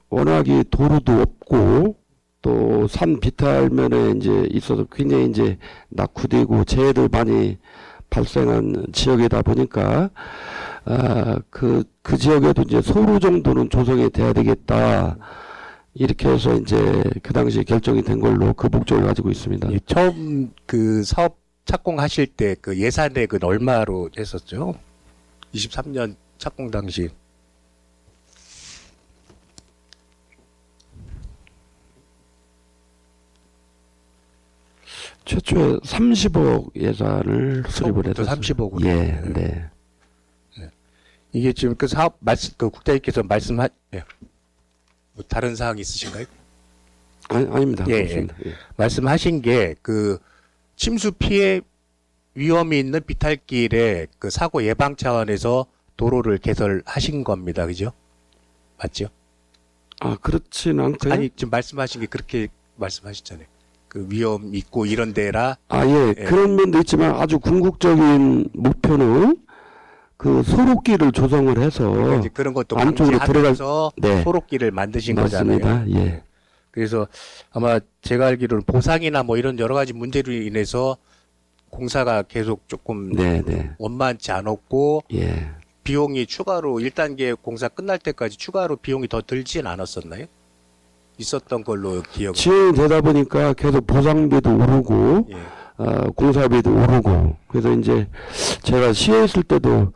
워낙에 도로도 없고 또 산 비탈면에 이제 있어서 굉장히 이제 낙후되고 재해들 많이 발생한 지역이다 보니까 그 지역에도 이제 소로 정도는 조성이 돼야 되겠다. 이렇게 해서 이제 그 당시 결정이 된 걸로 그 목적을 가지고 있습니다. 예, 처음 그 사업 착공하실 때 그 예산액은 얼마로 했었죠? 23년 착공 당시. 최초에 30억 예산을 수립을 처음부터 했었습니다. 30억으로. 예, 네. 이게 지금 그 사업 그 국장님께서 예. 뭐 다른 사항 있으신가요? 아닙니다. 예, 없습니다. 예. 말씀하신 게 그 침수 피해 위험이 있는 비탈길에 그 사고 예방 차원에서 도로를 개설하신 겁니다. 그죠? 맞죠? 그렇진 않고요. 아니, 지금 말씀하신 게 그렇게 말씀하셨잖아요. 그 위험 있고 이런 데라. 예. 예. 그런 면도 있지만 아주 궁극적인 목표는 그 소로길을 조성을 해서 이제 그런 것도 안쪽으로 방지하면서 네. 소로길을 만드신 맞습니다. 거잖아요. 예. 그래서 아마 제가 알기로는 보상이나 뭐 이런 여러 가지 문제로 인해서 공사가 계속 조금 네, 네. 원만치 않았고 예. 비용이 추가로 1단계 공사 끝날 때까지 추가로 비용이 더 들진 않았었나요? 있었던 걸로 기억. 지연이 되다 보니까 계속 보상비도 오르고 예. 공사비도 오르고 그래서 이제 제가 시에 있을 때도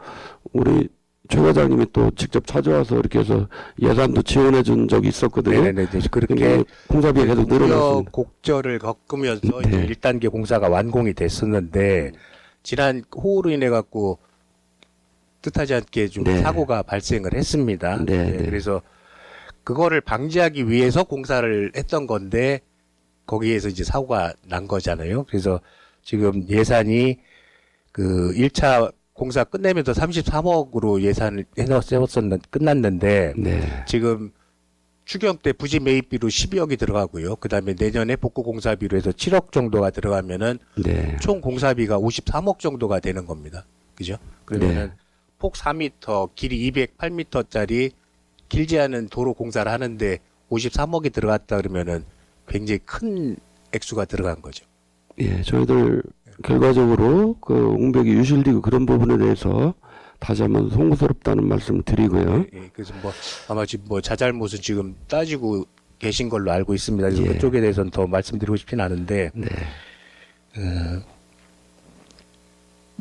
우리 최 과장님이 또 직접 찾아와서 이렇게 해서 예산도 지원해 준 적이 있었거든요. 네네네. 그렇게 근데 공사비가 계속 늘어났습니다. 곡절을 겪으면서 네. 이제 1단계 공사가 완공이 됐었는데 지난 호우로 인해 갖고 뜻하지 않게 좀 네. 사고가 발생을 했습니다. 네, 예, 네. 그래서 그거를 방지하기 위해서 공사를 했던 건데 거기에서 이제 사고가 난 거잖아요. 그래서 지금 예산이 그 1차 공사 끝내면서 33억으로 예산을 끝났는데 네. 지금 추경 때 부지 매입비로 12억이 들어가고요. 그다음에 내년에 복구 공사비로 해서 7억 정도가 들어가면은 네. 총 공사비가 53억 정도가 되는 겁니다. 그죠? 그러면은 폭 4m, 길이 208m짜리 길지 않은 도로 공사를 하는데 53억이 들어갔다 그러면은 굉장히 큰 액수가 들어간 거죠. 예, 저희들 결과적으로 그 옹벽이 유실되고 그런 부분에 대해서 다시 한번 송구스럽다는 말씀을 드리고요. 예, 그래서 뭐 아마 지금 뭐 자잘못은 지금 따지고 계신 걸로 알고 있습니다. 그래서 예. 그쪽에 대해서는 더 말씀드리고 싶진 않은데 네.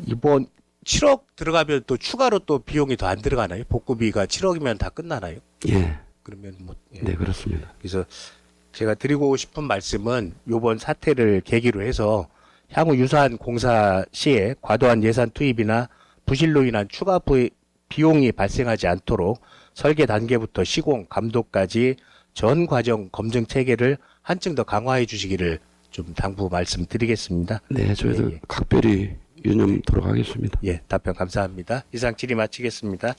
이번 7억 들어가면 또 추가로 또 비용이 더 안 들어가나요? 복구비가 7억이면 다 끝나나요? 예. 그러면 뭐 예. 네, 그렇습니다. 그래서 제가 드리고 싶은 말씀은 이번 사태를 계기로 해서 향후 유사한 공사 시에 과도한 예산 투입이나 부실로 인한 추가 비용이 발생하지 않도록 설계 단계부터 시공, 감독까지 전 과정 검증 체계를 한층 더 강화해 주시기를 좀 당부 말씀드리겠습니다. 네, 저희도 예, 예. 각별히 유념토록 하겠습니다. 예, 답변 감사합니다. 이상 질의 마치겠습니다.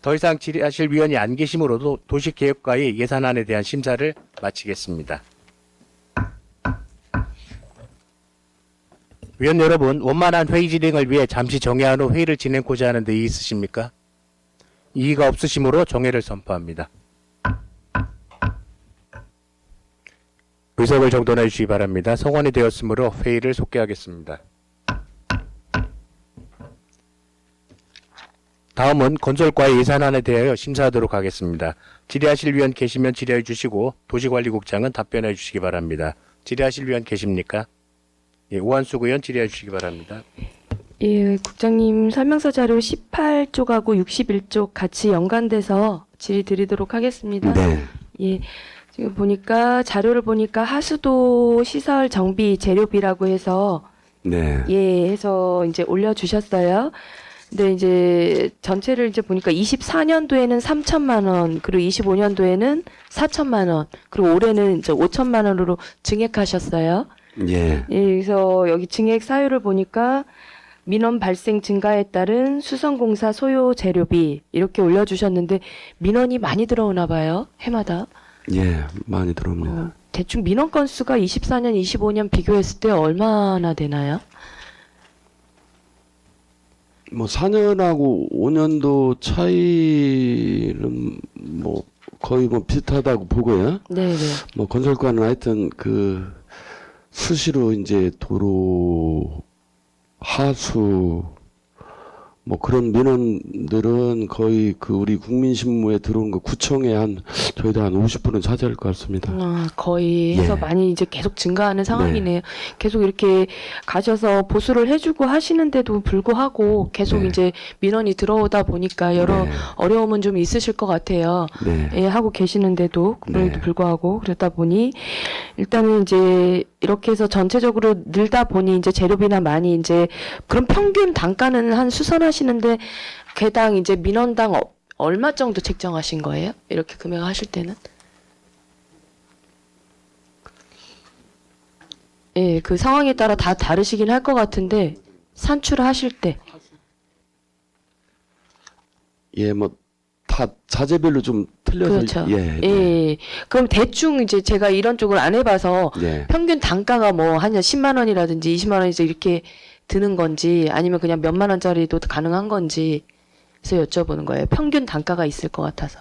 더 이상 질의하실 위원이 안 계시므로도 도시개혁과의 예산안에 대한 심사를 마치겠습니다. 위원 여러분, 원만한 회의 진행을 위해 잠시 정회한 후 회의를 진행고자 하는데 이의 있으십니까? 이의가 없으시므로 정회를 선포합니다. 의석을 정돈해 주시기 바랍니다. 성원이 되었으므로 회의를 속개하겠습니다. 다음은 건설과의 예산안에 대하여 심사하도록 하겠습니다. 질의하실 위원 계시면 질의해 주시고 도시관리국장은 답변해 주시기 바랍니다. 질의하실 위원 계십니까? 예, 오한숙 의원 질의해 주시기 바랍니다. 예, 국장님 설명서 자료 18쪽하고 61쪽 같이 연관돼서 질의 드리도록 하겠습니다. 네. 예, 지금 보니까 자료를 보니까 하수도 시설 정비 재료비라고 해서 네. 예, 해서 이제 올려주셨어요. 근데 이제 전체를 이제 보니까 24년도에는 3천만 원, 그리고 25년도에는 4천만 원, 그리고 올해는 이제 5천만 원으로 증액하셨어요. 예. 예, 그래서 여기 증액 사유를 보니까 민원 발생 증가에 따른 수성공사 소요 재료비 이렇게 올려주셨는데 민원이 많이 들어오나 봐요, 해마다. 예, 많이 들어옵니다. 대충 민원 건수가 24년, 25년 비교했을 때 얼마나 되나요? 뭐 4년하고 5년도 차이는 뭐 거의 뭐 비슷하다고 보고요. 네네. 뭐 건설과는 하여튼 그 수시로 이제 도로, 하수 뭐 그런 민원들은 거의 그 우리 국민신무에 들어온 거 구청에 저희도 한 50%는 차지할 것 같습니다. 거의 해서 예. 많이 이제 계속 증가하는 상황이네요. 계속 이렇게 가셔서 보수를 해주고 하시는데도 불구하고 계속 네. 이제 민원이 들어오다 보니까 여러 네. 어려움은 좀 있으실 것 같아요. 네. 예, 하고 계시는데도 그럼에도 네. 불구하고 그러다 보니 일단은 이제 이렇게 해서 전체적으로 늘다 보니 이제 재료비나 많이 이제 그럼 평균 단가는 한 수선하시는데 개당 이제 민원당 얼마 정도 책정하신 거예요? 이렇게 금액 하실 때는? 예, 그 상황에 따라 다 다르시긴 할 것 같은데 산출하실 때 예, 뭐 다 자재별로 좀 틀려서 그렇죠. 예. 예. 그럼 대충 이제 제가 이런 쪽을 안 해봐서 예. 평균 단가가 뭐 한 10만 원이라든지 20만 원이서 이렇게 드는 건지 아니면 그냥 몇만 원짜리도 가능한 건지 그래서 여쭤보는 거예요. 평균 단가가 있을 것 같아서.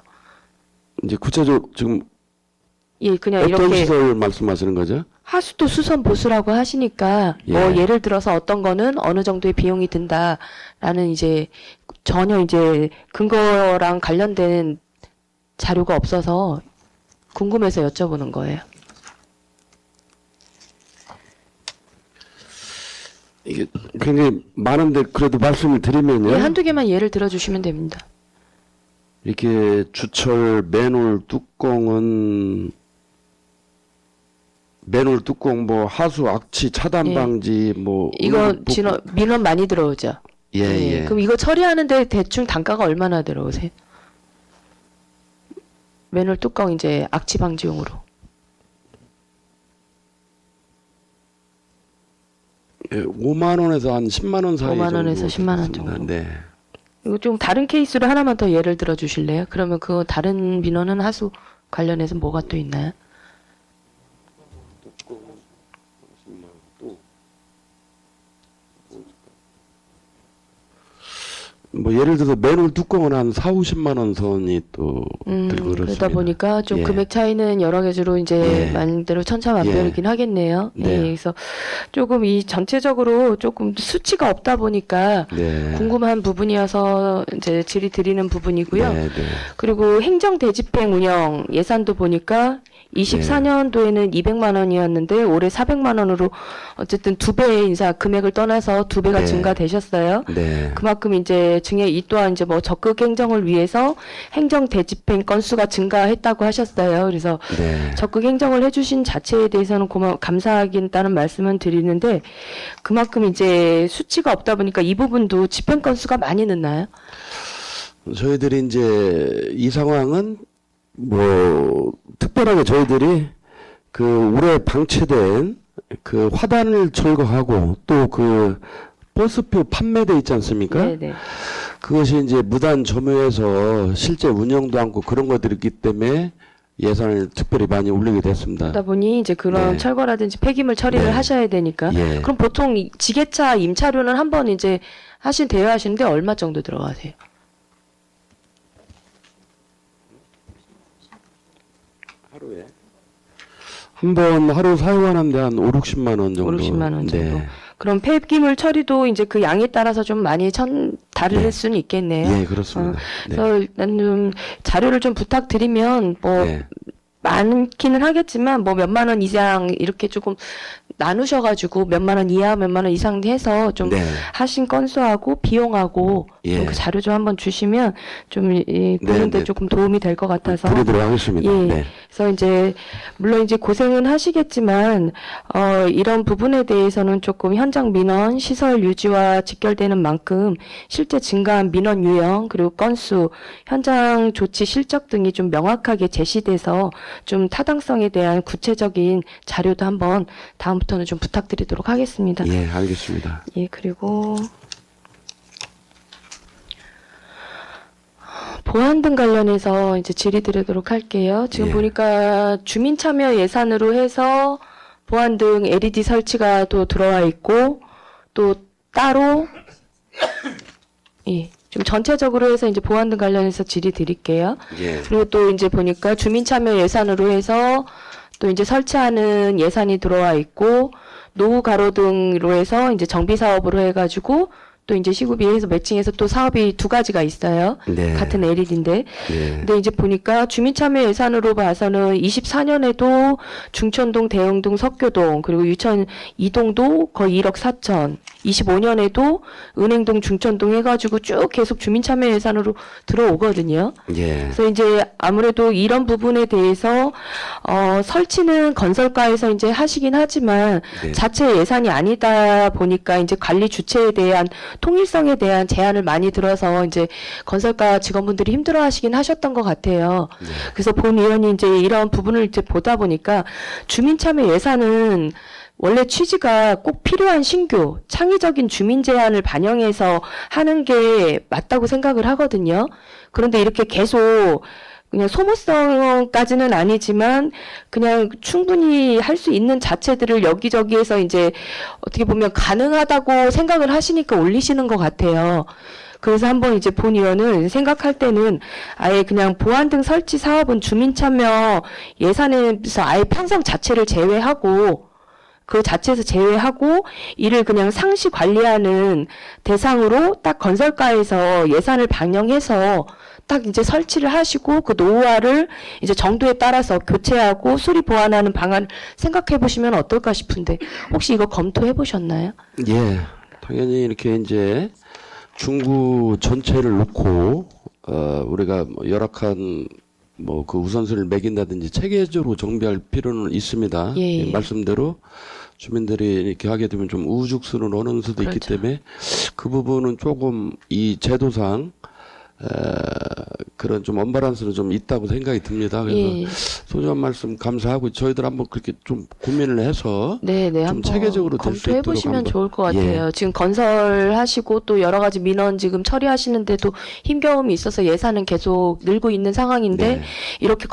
이제 구체적으로 지금 예, 그냥 어떤 이렇게 시설 말씀하시는 거죠? 하수도 수선 보수라고 하시니까 뭐 예. 예를 들어서 어떤 거는 어느 정도의 비용이 든다라는 이제 전혀 이제 근거랑 관련된 자료가 없어서 궁금해서 여쭤보는 거예요. 이게 굉장히 많은데 그래도 말씀을 드리면요. 예, 한두 개만 예를 들어주시면 됩니다. 이렇게 주철 맨홀 뚜껑은 맨홀 뚜껑 뭐 하수 악취 차단 예. 방지 뭐 이거 복구- 민원 많이 들어오죠? 예, 예. 그럼 이거 처리하는데 대충 단가가 얼마나 들어오세요? 맨홀 뚜껑 이제 악취 방지용으로. 예, 5만 원에서 한 10만 원 사이 5만 원에서 정도 10만 원 되겠습니다. 정도. 네. 이거 좀 다른 케이스로 하나만 더 예를 들어 주실래요? 그러면 그 다른 민원은 하수 관련해서 뭐가 또 있나요? 뭐 예를 들어서 맨홀 뚜껑은 한 4, 50만 원 선이 또 들고 그렇습니다. 그러다 보니까 좀 예. 금액 차이는 여러 가지로 이제 예. 말대로 천차만별이긴 하겠네요. 네. 예, 그래서 조금 이 전체적으로 조금 수치가 없다 보니까 네. 궁금한 부분이어서 이제 질의 드리는 부분이고요. 네, 네. 그리고 행정 대집행 운영 예산도 보니까 24년도에는 200만 원이었는데 올해 400만 원으로 어쨌든 두 배의 인사 금액을 떠나서 두 배가 네. 증가되셨어요. 네. 그만큼 이제 증액 이 또한 이제 뭐 적극 행정을 위해서 행정 대집행 건수가 증가했다고 하셨어요. 그래서 네. 적극 행정을 해주신 자체에 대해서는 감사하겠다는 말씀은 드리는데 그만큼 이제 수치가 없다 보니까 이 부분도 집행 건수가 많이 늦나요? 저희들이 이제 이 상황은 뭐 특별하게 저희들이 그 올해 방치된 그 화단을 철거하고 또 그 버스표 판매돼 있지 않습니까? 네네. 그것이 이제 무단 점유해서 실제 운영도 않고 그런 것들이 있기 때문에 예산을 특별히 많이 올리게 됐습니다. 그러다 보니 이제 그런 네. 철거라든지 폐기물 처리를 네. 하셔야 되니까. 예. 그럼 보통 이 지게차 임차료는 한번 이제 대여하시는데 얼마 정도 들어가세요? 하루에 한 번 하루 사용하는데 한 5, 60만 원 정도. 5, 60만 원 정도. 네. 그럼 폐기물 처리도 이제 그 양에 따라서 좀 많이 다를 네. 수는 있겠네요. 예, 그렇습니다. 네. 그래서 일단 좀 자료를 좀 부탁드리면 뭐 네. 많기는 하겠지만 뭐 몇만 원 이상 이렇게 조금 나누셔가지고 몇만 원 이하 몇만 원 이상 해서 좀 네. 하신 건수하고 비용하고 예. 좀그 자료 좀 한번 주시면 좀 보는데 네. 조금 도움이 될 것 같아서. 드리도록 하겠습니다. 예. 네. 그래서 이제 물론 이제 고생은 하시겠지만 이런 부분에 대해서는 조금 현장 민원 시설 유지와 직결되는 만큼 실제 증가한 민원 유형 그리고 건수 현장 조치 실적 등이 좀 명확하게 제시돼서 좀 타당성에 대한 구체적인 자료도 한번 다음부터는 좀 부탁드리도록 하겠습니다. 예, 알겠습니다. 예, 그리고 보안 등 관련해서 이제 질의드리도록 할게요. 지금 예. 보니까 주민 참여 예산으로 해서 보안 등 LED 설치가 또 들어와 있고 또 따로 예, 좀 전체적으로 해서 이제 보안 등 관련해서 질의드릴게요. 예. 그리고 또 이제 보니까 주민 참여 예산으로 해서 또 이제 설치하는 예산이 들어와 있고 노후 가로등으로 해서 이제 정비 사업으로 해가지고 또 이제 시구비에서 매칭해서 또 사업이 두 가지가 있어요. 네. 같은 LED인데. 예. 근데 이제 보니까 주민참여 예산으로 봐서는 24년에도 중천동, 대흥동, 석교동 그리고 유천 이동도 거의 1억 4천. 25년에도 은행동, 중천동 해가지고 쭉 계속 주민참여 예산으로 들어오거든요. 예. 그래서 이제 아무래도 이런 부분에 대해서 설치는 건설가에서 이제 하시긴 하지만 네. 자체 예산이 아니다 보니까 이제 관리 주체에 대한 통일성에 대한 제한을 많이 들어서 이제 건설가 직원분들이 힘들어하시긴 하셨던 것 같아요. 네. 그래서 본 의원이 이제 이런 부분을 이제 보다 보니까 주민참여 예산은 원래 취지가 꼭 필요한 신규 창의적인 주민 제안을 반영해서 하는 게 맞다고 생각을 하거든요. 그런데 이렇게 계속 그냥 소모성까지는 아니지만 그냥 충분히 할 수 있는 자체들을 여기저기에서 이제 어떻게 보면 가능하다고 생각을 하시니까 올리시는 것 같아요. 그래서 한번 이제 본 의원은 생각할 때는 아예 그냥 보안 등 설치 사업은 주민 참여 예산에서 아예 편성 자체를 제외하고 그 자체에서 제외하고 이를 그냥 상시 관리하는 대상으로 딱 건설가에서 예산을 반영해서 딱 이제 설치를 하시고 그 노후화를 이제 정도에 따라서 교체하고 수리 보완하는 방안을 생각해 보시면 어떨까 싶은데 혹시 이거 검토해 보셨나요? 예. 당연히 이렇게 이제 중구 전체를 놓고 우리가 뭐 열악한 뭐 그 우선순위를 매긴다든지 체계적으로 정비할 필요는 있습니다. 예, 예. 말씀대로 주민들이 이렇게 하게 되면 좀 우후죽순으로 수도 있기 그렇죠. 때문에 그 부분은 조금 이 제도상 그런 좀 언밸런스는 좀 있다고 생각이 듭니다. 그래서 예. 소중한 말씀 감사하고 저희들 한번 그렇게 좀 고민을 해서 네, 좀 한번 체계적으로 될수 검토해 있도록 보시면 한번. 좋을 것 같아요. 지금 건설하시고 또 여러 가지 민원 지금 처리하시는데도 힘겨움이 있어서 예산은 계속 늘고 있는 상황인데 네. 이렇게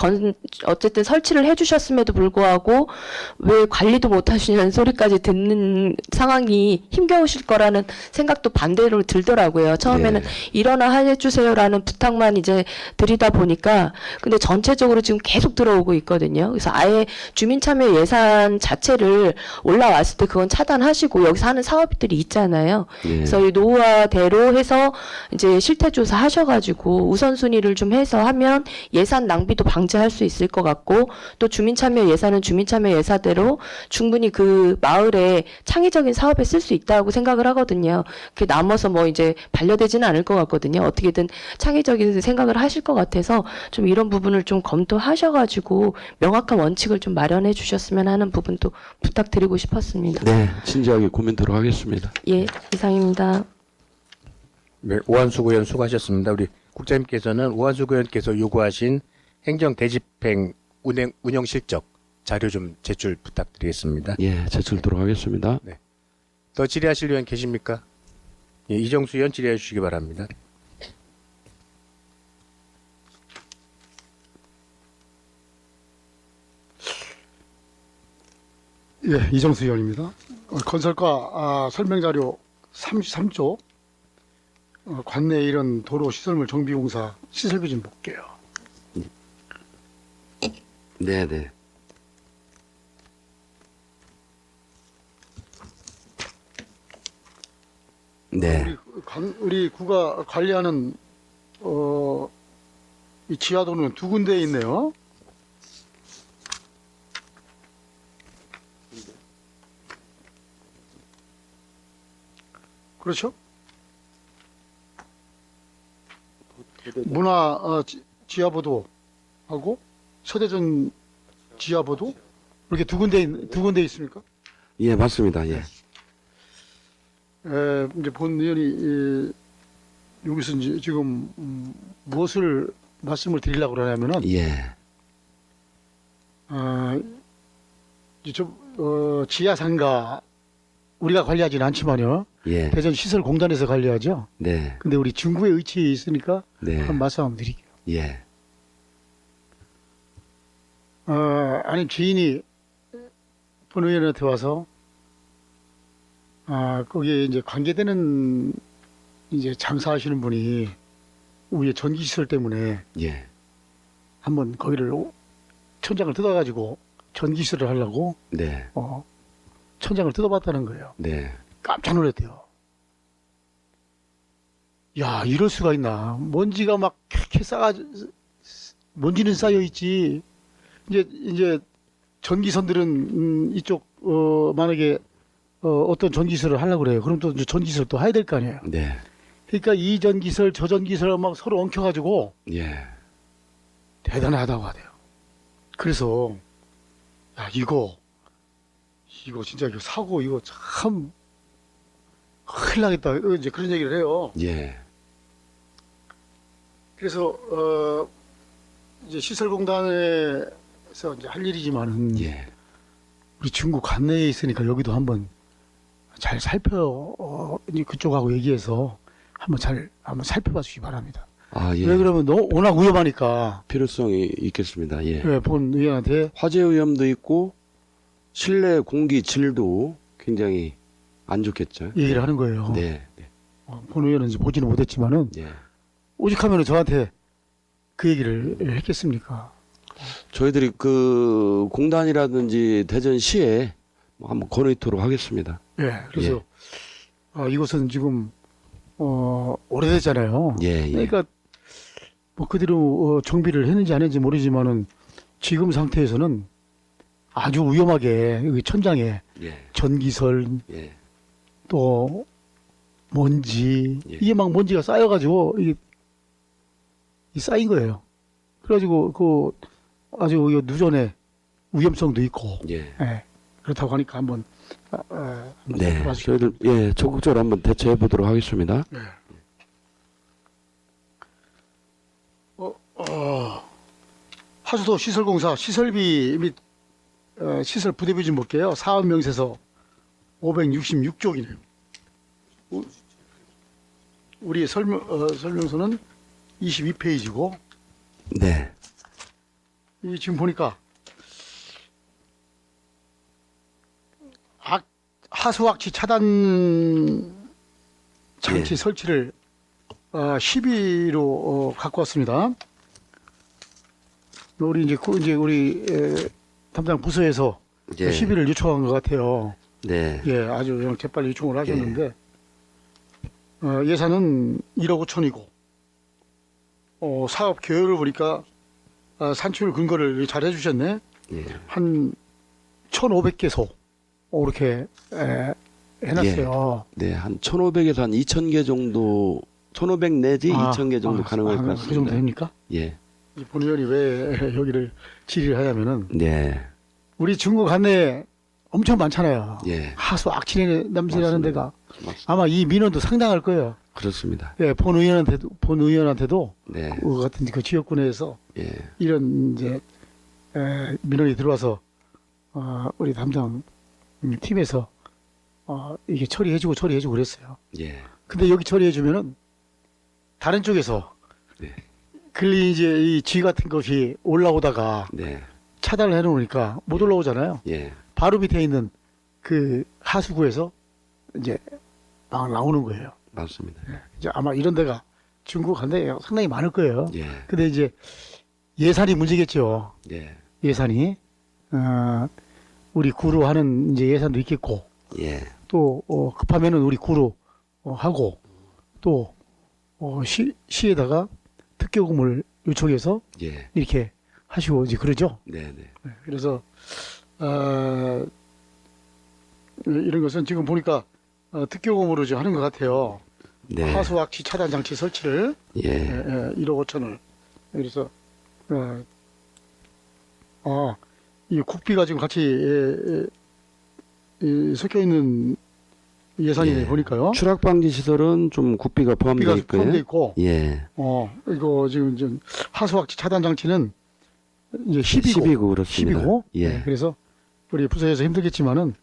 어쨌든 설치를 해주셨음에도 불구하고 왜 관리도 못 하시는 소리까지 듣는 상황이 힘겨우실 거라는 생각도 반대로 들더라고요. 처음에는 네. 일어나 해주세요라는 부탁만 이제 드리다 보니까 근데 전체적으로 지금 계속 들어오고 있거든요. 그래서 아예 주민참여 예산 자체를 올라왔을 때 그건 차단하시고 여기서 하는 사업들이 있잖아요. 예. 그래서 이 노후화대로 해서 이제 실태조사 하셔가지고 우선순위를 좀 해서 하면 예산 낭비도 방지할 수 있을 것 같고 또 주민참여 예산은 주민참여 예산대로 충분히 그 마을에 창의적인 사업에 쓸 수 있다고 생각을 하거든요. 그게 남아서 뭐 이제 반려되지는 않을 것 같거든요. 어떻게든 창의적인 생각을 하실 것 같아서 좀 이런 부분을 좀 검토하셔가지고 명확한 원칙을 좀 마련해 주셨으면 하는 부분도 부탁드리고 싶었습니다. 네, 진지하게 고민토록 하겠습니다. 예, 이상입니다. 네, 오한수 의원 수고하셨습니다. 우리 국장님께서는 우한수 의원께서 요구하신 행정 대집행 운영 실적 자료 좀 제출 부탁드리겠습니다. 예, 제출토록 하겠습니다. 더 질의하실 의원 계십니까? 예, 이정수 의원 질의해 주시기 바랍니다. 예, 이정수 의원입니다. 건설과 설명자료 33조 관내 이런 도로 시설물 정비공사 시설비 좀 볼게요. 네, 네. 네. 우리 구가 관리하는 이 지하도로는 두 군데에 있네요. 그렇죠? 문화 지하보도하고 서대전 지하보도 이렇게 두 군데 있습니까? 예, 맞습니다. 예. 이제 본 의원이 여기서 이제 지금 무엇을 말씀을 드리려고 그러냐면은 예. 지하상가 우리가 관리하지는 않지만요. 예. 대전 시설공단에서 관리하죠. 네. 근데 우리 중구에 위치해 있으니까 네. 한번 말씀 한번 드릴게요. 예. 아니 지인이 본 의원한테 와서 거기에 이제 관계되는 이제 장사하시는 분이 위에 전기 시설 때문에 예. 한번 거기를 천장을 뜯어가지고 전기 시설을 하려고 네. 천장을 뜯어봤다는 거예요. 네. 깜짝 놀랐대요. 야, 이럴 수가 있나? 먼지가 막 이렇게 먼지는 쌓여 있지. 이제 전기선들은 이쪽 만약에 어떤 전기시설을 하려고 그래요. 그럼 또 이제 전기시설 또 해야 될 거 아니에요. 네. 그러니까 이 전기시설, 저 전기시설 막 서로 엉켜가지고 예. 대단하다고 하대요. 그래서 야, 이거 진짜 이거 사고 이거 참 큰일 나겠다. 이제 그런 얘기를 해요. 예. 그래서 이제 시설공단에서 이제 할 일이지만은 예. 우리 중국 관내에 있으니까 여기도 한번 잘 이제 그쪽하고 얘기해서 한번 살펴봐 주시기 바랍니다. 아, 예. 왜 그러면 워낙 위험하니까. 필요성이 있겠습니다. 예. 예, 본 의원한테 화재 위험도 있고 실내 공기 질도 굉장히 안 좋겠죠. 얘기를 하는 거예요. 네. 네. 본 의원은 이제 보지는 못했지만은 예. 오직하면은 저한테 그 얘기를 했겠습니까? 저희들이 그 공단이라든지 대전시에 한번 권유토록 하겠습니다. 예, 그래서 이곳은 지금 오래됐잖아요. 예, 예. 그러니까 뭐 그대로 정비를 했는지 안 했는지 모르지만은 지금 상태에서는 아주 위험하게 여기 천장에 예. 전기설 예. 또 먼지 예. 이게 막 먼지가 쌓여가지고 이게 쌓인 거예요. 그래가지고 그 아주 누전에 위험성도 있고 예. 예, 그렇다고 하니까 한번 네. 봐주시기 저희들 예, 적극적으로 한번 대처해 보도록 하겠습니다. 네. 하수도 시설공사 시설비 및 시설 부대비 좀 볼게요. 사업 명세서 566쪽이네요. 우리 설명서는 22페이지고 네. 이 지금 보니까 하수악취 차단 장치 예. 설치를 12로 갖고 왔습니다. 우리 이제 우리 담당 부서에서 예. 12를 요청한 것 같아요. 네. 예, 아주 그냥 재빨리 요청을 하셨는데 예산은 1억 5천이고 사업 계획을 보니까 산출 근거를 잘 해주셨네. 예. 한 1,500개소 이렇게 해놨어요. 네, 한 1,500에서 한 2,000개 정도 1,500 내지 2,000개 정도 가능할 것 같습니다. 그 정도 됩니까? 예. 이 본 의원이 왜 여기를 질의를 하냐면은 네. 우리 중국 관내에 엄청 많잖아요. 예. 하수 악취 냄새 나는 맞습니다. 데가 맞습니다. 아마 이 민원도 상당할 거예요. 그렇습니다. 예, 본 의원한테도 네. 같은 그 지역군에서 예. 이런 이제 민원이 들어와서 우리 담당 팀에서 이게 처리해주고 그랬어요. 예. 근데 여기 처리해주면은 다른 쪽에서 네. 이제 이 쥐 같은 것이 올라오다가 네. 차단을 해놓으니까 못 올라오잖아요. 예. 바로 밑에 있는 그 하수구에서 이제 막 나오는 거예요. 맞습니다. 이제 아마 이런 데가 중국 한 데 상당히 많을 거예요. 예. 근데 이제 예산이 문제겠죠. 예. 예산이 우리 구로 하는 이제 예산도 있겠고 예. 또 급하면은 우리 구로 하고 또 시에다가 특교금을 요청해서 예. 이렇게 하시고 이제 그러죠. 네, 네. 그래서 이런 것은 지금 보니까 특교금으로 지금 하는 것 같아요. 네. 하수악취 차단 장치 설치를 예. 1억 5천을. 그래서 이 국비가 지금 같이 섞여 있는 예산이 예. 보니까요. 추락 방지 시설은 좀 국비가 포함되어 국비가 포함되어 있고요. 있고, 예. 이거 지금 하수악취 차단 장치는 이제 10이고, 10이고 그렇습니다. 10이고. 예. 그래서 우리 부서에서 힘들겠지만은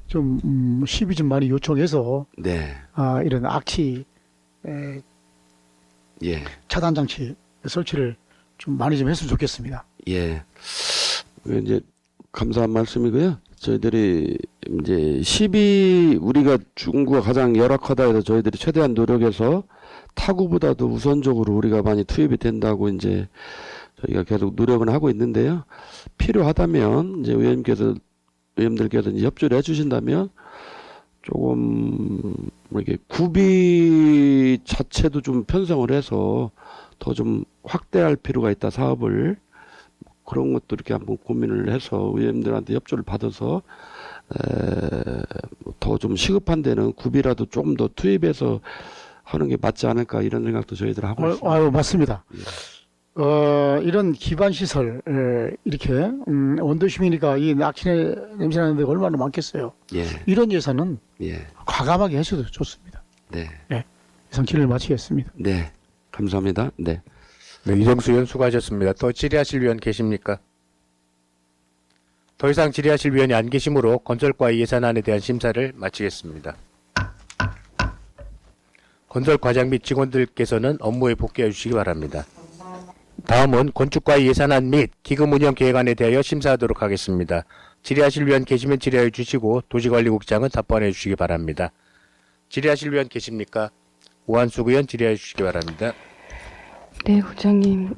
좀 10이 좀 많이 요청해서 네. 이런 악취 예. 차단 장치 설치를 좀 많이 좀 했으면 좋겠습니다. 예. 이제 감사한 말씀이고요. 저희들이 이제 10이 우리가 중구가 가장 열악하다 해서 저희들이 최대한 노력해서 타구보다도 우선적으로 우리가 많이 투입이 된다고 이제 저희가 계속 노력은 하고 있는데요. 필요하다면 이제 의원님들께서 이제 협조를 해주신다면 조금 이렇게 구비 자체도 좀 편성을 해서 더 좀 확대할 필요가 있다 사업을. 그런 것도 이렇게 한번 고민을 해서 의원님들한테 협조를 받아서 더 좀 시급한 데는 구비라도 조금 더 투입해서 하는 게 맞지 않을까 이런 생각도 저희들 하고 있습니다. 아유, 맞습니다. 예. 이런 기반 시설 이렇게 원도심이니까 이 악취 냄새 나는 데가 얼마나 많겠어요. 예. 이런 예산은 예. 과감하게 하셔도 좋습니다. 네. 이상 질의를 마치겠습니다. 네. 감사합니다. 네. 네, 이정수 의원 수고하셨습니다. 또 질의하실 위원 계십니까? 더 이상 질의하실 위원이 안 계시므로 건설과의 예산안에 대한 심사를 마치겠습니다. 건설 과장 및 직원들께서는 업무에 복귀해 주시기 바랍니다. 다음은 건축과의 예산안 및 기금 운영 계획안에 대하여 심사하도록 하겠습니다. 질의하실 위원 계시면 질의해 주시고 도시관리국장은 답변해 주시기 바랍니다. 질의하실 위원 계십니까? 오한숙 의원 질의해 주시기 바랍니다. 네, 국장님.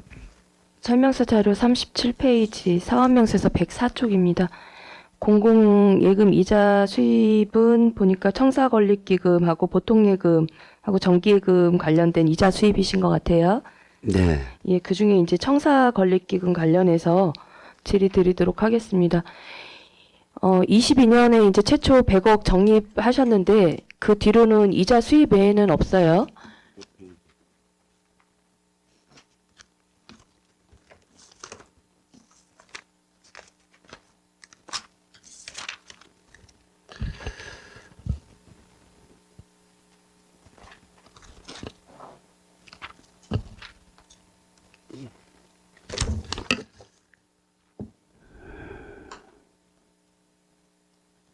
설명서 자료 37페이지 사업명세서 104쪽입니다. 공공예금 이자 수입은 보니까 청사건립기금하고 보통예금하고 정기예금 관련된 이자 수입이신 것 같아요. 네. 예, 그 중에 이제 청사건립기금 관련해서 질의 드리도록 하겠습니다. 22년에 이제 최초 100억 적립하셨는데 그 뒤로는 이자 수입 외에는 없어요.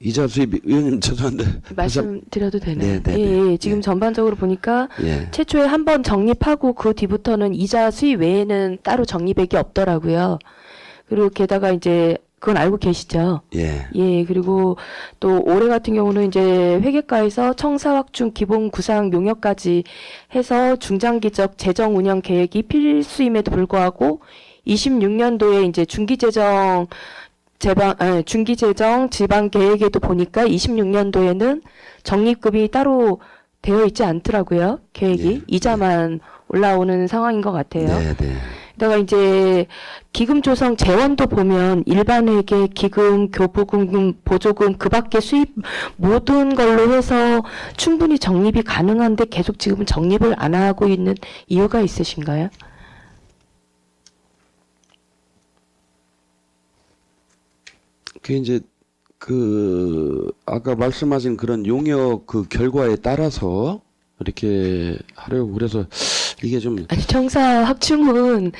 이자 수입 의원님 죄송한데 말씀드려도 되나요? 네, 네, 예, 네. 예, 지금 전반적으로 보니까 예. 최초에 한 번 적립하고 그 뒤부터는 이자 수입 외에는 따로 적립액이 없더라고요. 그리고 게다가 이제 그건 알고 계시죠? 예. 예, 그리고 또 올해 같은 경우는 이제 회계과에서 청사확충 기본 구상 용역까지 해서 중장기적 재정 운영 계획이 필수임에도 불구하고 26년도에 이제 중기재정 지방 계획에도 보니까 26년도에는 적립금이 따로 되어 있지 않더라고요. 계획이 예, 이자만 올라오는 상황인 것 같아요. 네, 네. 게다가 이제 기금 조성 재원도 보면 일반 회계, 기금, 교부금, 보조금 그 밖에 수입 모든 걸로 해서 충분히 적립이 가능한데 계속 지금 적립을 안 하고 있는 이유가 있으신가요? 그 이제 아까 말씀하신 그런 용역 그 결과에 따라서 이렇게 하려고 그래서 이게 좀 아니, 청사 확충은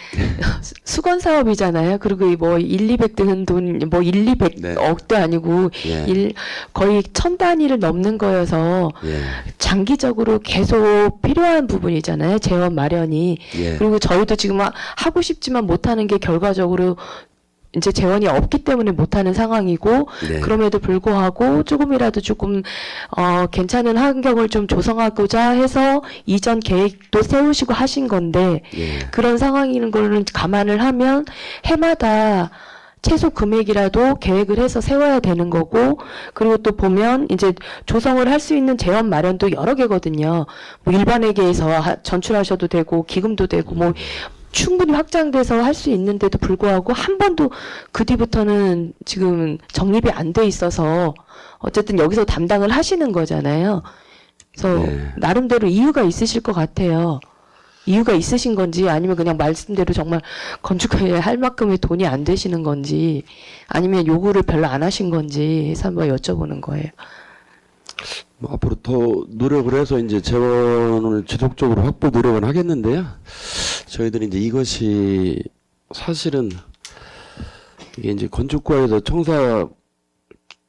수건 사업이잖아요. 그리고 뭐 1, 200 드는 돈, 뭐 1, 200 네. 억도 아니고 예. 거의 1000단위를 넘는 거여서 예. 장기적으로 계속 필요한 부분이잖아요. 재원 마련이. 예. 그리고 저희도 지금 하고 싶지만 못하는 게 결과적으로 이제 재원이 없기 때문에 못하는 상황이고 네. 그럼에도 불구하고 조금이라도 조금 괜찮은 환경을 좀 조성하고자 해서 이전 계획도 세우시고 하신 건데 예. 그런 상황인 거는 감안을 하면 해마다 최소 금액이라도 계획을 해서 세워야 되는 거고 그리고 또 보면 이제 조성을 할 수 있는 재원 마련도 여러 개거든요. 뭐 일반회계에서 전출하셔도 되고 기금도 되고 뭐 충분히 확장돼서 할 수 있는데도 불구하고 한 번도 그 뒤부터는 지금 정립이 안 돼 있어서 어쨌든 여기서 담당을 하시는 거잖아요. 그래서 네. 나름대로 이유가 있으실 것 같아요. 이유가 있으신 건지 아니면 그냥 말씀대로 정말 건축에 할 만큼의 돈이 안 되시는 건지 아니면 요구를 별로 안 하신 건지 해서 한번 여쭤보는 거예요. 뭐 앞으로 더 노력을 해서 이제 재원을 지속적으로 확보 노력은 하겠는데요. 저희들이 이제 이것이 사실은 이게 이제 건축과에서 청사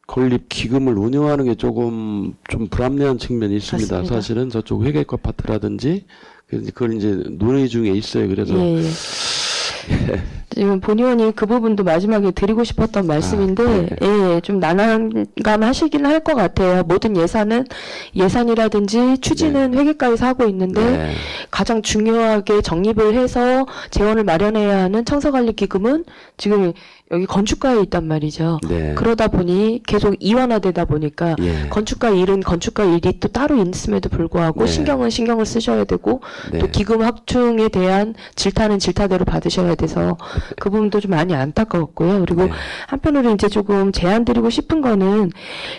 건립 기금을 운영하는 게 조금 좀 불합리한 측면이 있습니다. 맞습니다. 사실은 저쪽 회계과 파트라든지 그걸 이제 논의 중에 있어요. 그래서 예, 예. 지금 본 의원님 그 부분도 마지막에 드리고 싶었던 말씀인데, 예, 좀 난감하시긴 할 것 같아요. 모든 예산은 예산이라든지 추진은 회계과에서 하고 있는데, 네. 가장 중요하게 정립을 해서 재원을 마련해야 하는 청사관리기금은 지금 여기 건축과에 있단 말이죠. 네. 그러다 보니 계속 이원화되다 보니까 예. 건축가 일은 건축가 일이 또 따로 있음에도 불구하고 네. 신경을 쓰셔야 되고 네. 또 기금 확충에 대한 질타는 질타대로 받으셔야 돼서 그 부분도 좀 많이 안타까웠고요. 그리고 네. 한편으로 이제 조금 제안드리고 싶은 거는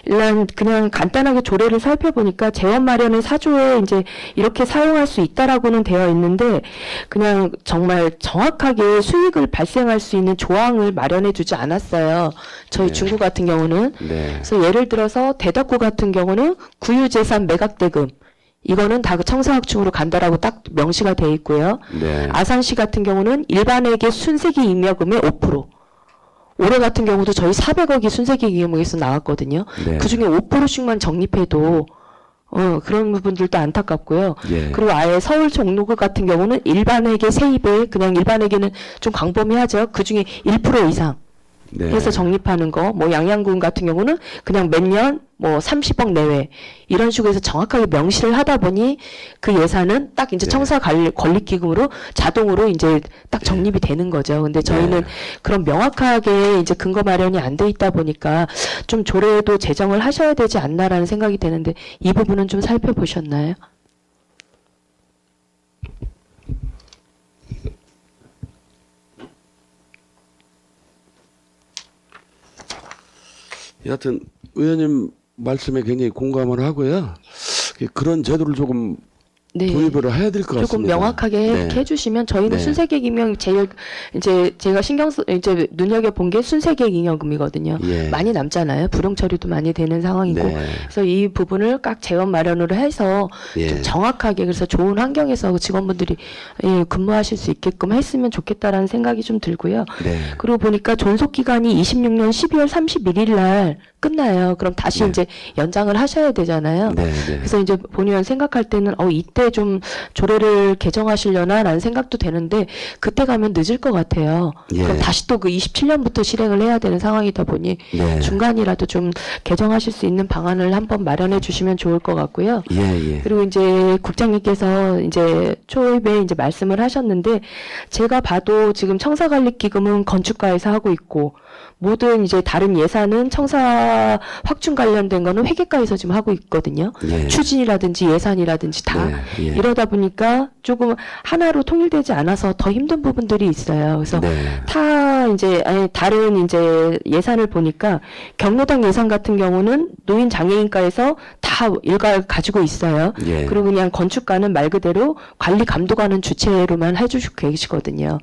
일단 그냥 간단하게 조례를 살펴보니까 재원 마련은 4조에 이제 이렇게 사용할 수 있다라고는 되어 있는데 그냥 정말 정확하게 수익을 발생할 수 있는 조항을 마련해주지 않았어요. 저희 네. 중구 같은 경우는. 네. 그래서 예를 들어서 대덕구 같은 경우는 구유재산 매각대금 이거는 다 그 청사확충으로 간다라고 딱 명시가 돼 있고요. 네. 아산시 같은 경우는 일반에게 순세기 잉여금의 5%. 올해 같은 경우도 저희 400억이 순세기 잉여금에서 나왔거든요. 네. 그중에 5%씩만 적립해도 그런 부분들도 안타깝고요. 예. 그리고 아예 서울 종로구 같은 경우는 일반에게 세입에 그냥 일반에게는 좀 광범위하죠. 그중에 1% 이상 네. 해서 적립하는 거, 뭐 양양군 같은 경우는 그냥 몇 년, 뭐 30억 내외 이런 식으로 해서 정확하게 명시를 하다 보니 그 예산은 딱 이제 네. 청사 건립기금으로 자동으로 이제 딱 적립이 되는 거죠. 근데 저희는 네. 그런 명확하게 이제 근거 마련이 안 돼 있다 보니까 좀 조례도 제정을 하셔야 되지 않나라는 생각이 되는데 이 부분은 좀 살펴보셨나요? 여하튼 의원님 말씀에 굉장히 공감을 하고요. 그런 제도를 조금 네. 도입을 해야 될 것 같습니다. 조금 명확하게 네. 해주시면 저희는 네. 순세계 기명 제일 이제 제가 이제 눈여겨 본 게 순세계 잉여금이거든요. 예. 많이 남잖아요. 불용 처리도 많이 되는 상황이고 네. 그래서 이 부분을 각 재원 마련으로 해서 예. 좀 정확하게 그래서 좋은 환경에서 직원분들이 근무하실 수 있게끔 했으면 좋겠다라는 생각이 좀 들고요. 네. 그리고 보니까 존속 기간이 26년 12월 31일 날 끝나요. 그럼 다시 네. 이제 연장을 하셔야 되잖아요. 네. 네. 그래서 이제 본 의원 생각할 때는 이때 좀 조례를 개정하시려나라는 생각도 되는데 그때 가면 늦을 것 같아요. 예. 그럼 다시 또 그 27년부터 실행을 해야 되는 상황이다 보니 네. 중간이라도 좀 개정하실 수 있는 방안을 한번 마련해 주시면 좋을 것 같고요. 예. 예. 그리고 이제 국장님께서 이제 초입에 이제 말씀을 하셨는데 제가 봐도 지금 청사관리기금은 건축가에서 하고 있고 모든 이제 다른 예산은 청사 확충 관련된 거는 회계과에서 지금 하고 있거든요. 예. 추진이라든지 예산이라든지 다 네, 예. 이러다 보니까 조금 하나로 통일되지 않아서 더 힘든 부분들이 있어요. 그래서 네. 다른 이제 예산을 보니까 경로당 예산 같은 경우는 노인 장애인과에서 다 일괄 가지고 있어요. 예. 그리고 그냥 건축가는 말 그대로 관리 감독하는 주체로만 해주시고 계시거든요.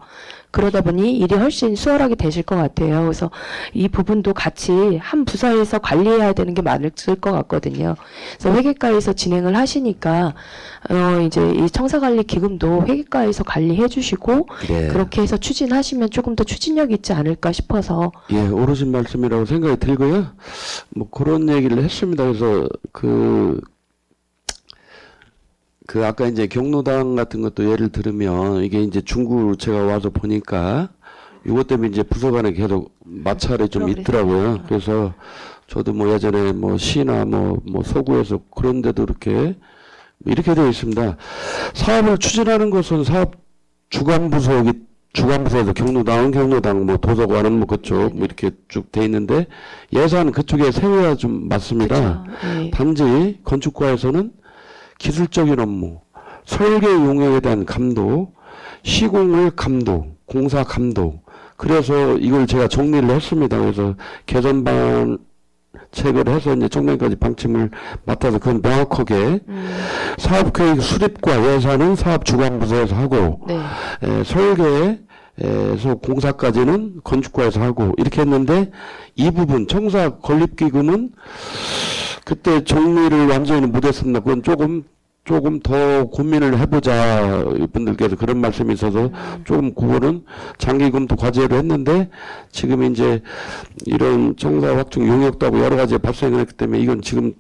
그러다 보니 일이 훨씬 수월하게 되실 것 같아요. 그래서 이 부분도 같이 한 부서에서 관리해야 되는 게 많을 것 같거든요. 그래서 회계과에서 진행을 하시니까 이제 이 청사관리기금도 회계과에서 관리해 주시고 예. 그렇게 해서 추진하시면 조금 더 추진력 있지 않을까 싶어서 예, 옳으신 말씀이라고 생각이 들고요. 뭐 그런 얘기를 했습니다. 그래서 그 아까 이제 경로당 같은 것도 예를 들으면 이게 이제 중구 제가 와서 보니까 이것 때문에 이제 부서 간에 계속 마찰이 좀 있더라고요. 그래서 저도 뭐 예전에 뭐 시나 뭐 서구에서 그런 데도 이렇게 되어 있습니다. 사업을 추진하는 것은 사업 주관부서에서 경로당, 뭐 도서관은 뭐 그쪽 뭐 이렇게 쭉 돼 있는데 예산 그쪽에 세워야 좀 맞습니다. 그쵸. 예. 단지 건축과에서는 기술적인 업무, 설계 용역에 대한 감독, 시공을 감독, 공사 감독. 그래서 이걸 제가 정리를 했습니다. 그래서 개선반 책을 해서 이제 정면까지 방침을 맡아서 그건 명확하게 사업계획 수립과 예산은 사업주관부서에서 하고 네. 설계에서 공사까지는 건축과에서 하고 이렇게 했는데 이 부분 청사 건립기금은 그때 정리를 완전히 못했습니다. 그건 조금 더 고민을 해보자 분들께서 그런 말씀이 있어서 조금 그거는 장기금도 과제로 했는데 지금 이제 이런 청사 확충 용역도 하고 여러 가지 발생을 했기 때문에 이건 지금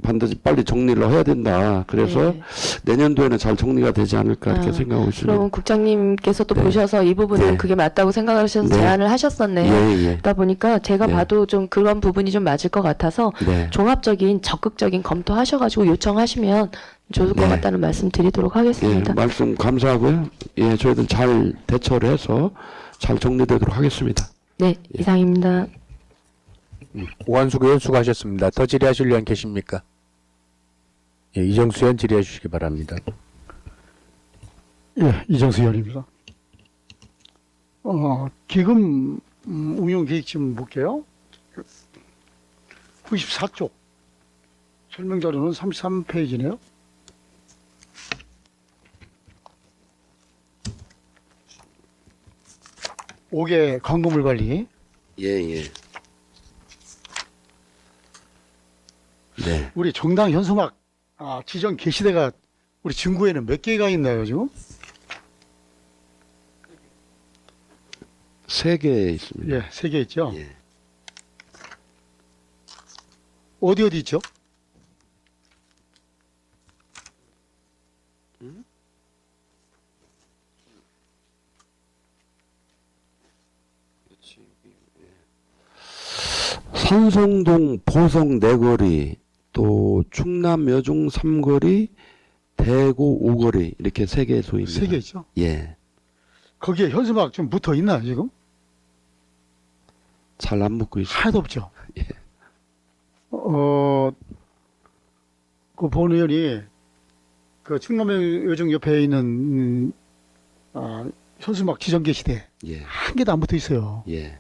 반드시 빨리 정리를 해야 된다. 그래서 네. 내년도에는 잘 정리가 되지 않을까 이렇게 생각하고 있습니다. 그럼 국장님께서도 네. 보셔서 이 부분은 네. 그게 맞다고 생각하셔서 네. 제안을 하셨었네요. 예. 그러다 보니까 제가 네. 봐도 좀 그런 부분이 좀 맞을 것 같아서 네. 종합적인 적극적인 검토하셔가지고 요청하시면 좋을 것 네. 같다는 말씀 드리도록 예, 하겠습니다. 말씀 감사하고요. 예, 저희들 잘 대처를 해서 잘 정리되도록 하겠습니다. 네, 이상입니다. 오한숙 의원 수고하셨습니다. 더 질의하실 의원 계십니까? 예, 이정수 의원 질의해 주시기 바랍니다. 예, 이정수 의원입니다. 기금 운용 계획 좀 볼게요. 94쪽 설명 자료는 33페이지네요. 옥외 광고물 관리. 예. 네. 우리 정당 현수막 지정 게시대가 우리 중구에는 몇 개가 있나요, 지금? 3개 있습니다. 예, 3개 있죠. 예. 어디 있죠? 산성동 보성 4거리, 또 충남 여중 3거리, 대구 5거리 이렇게 3개 소입니다. 3개 있죠. 예. 거기에 현수막 좀 붙어 있나요, 지금? 잘 안 붙고 있습니다. 하나도 없죠. 예. 그 본 의원이 그 충남 여중 옆에 있는 현수막 지정 게시대 예. 한 개도 안 붙어 있어요. 예.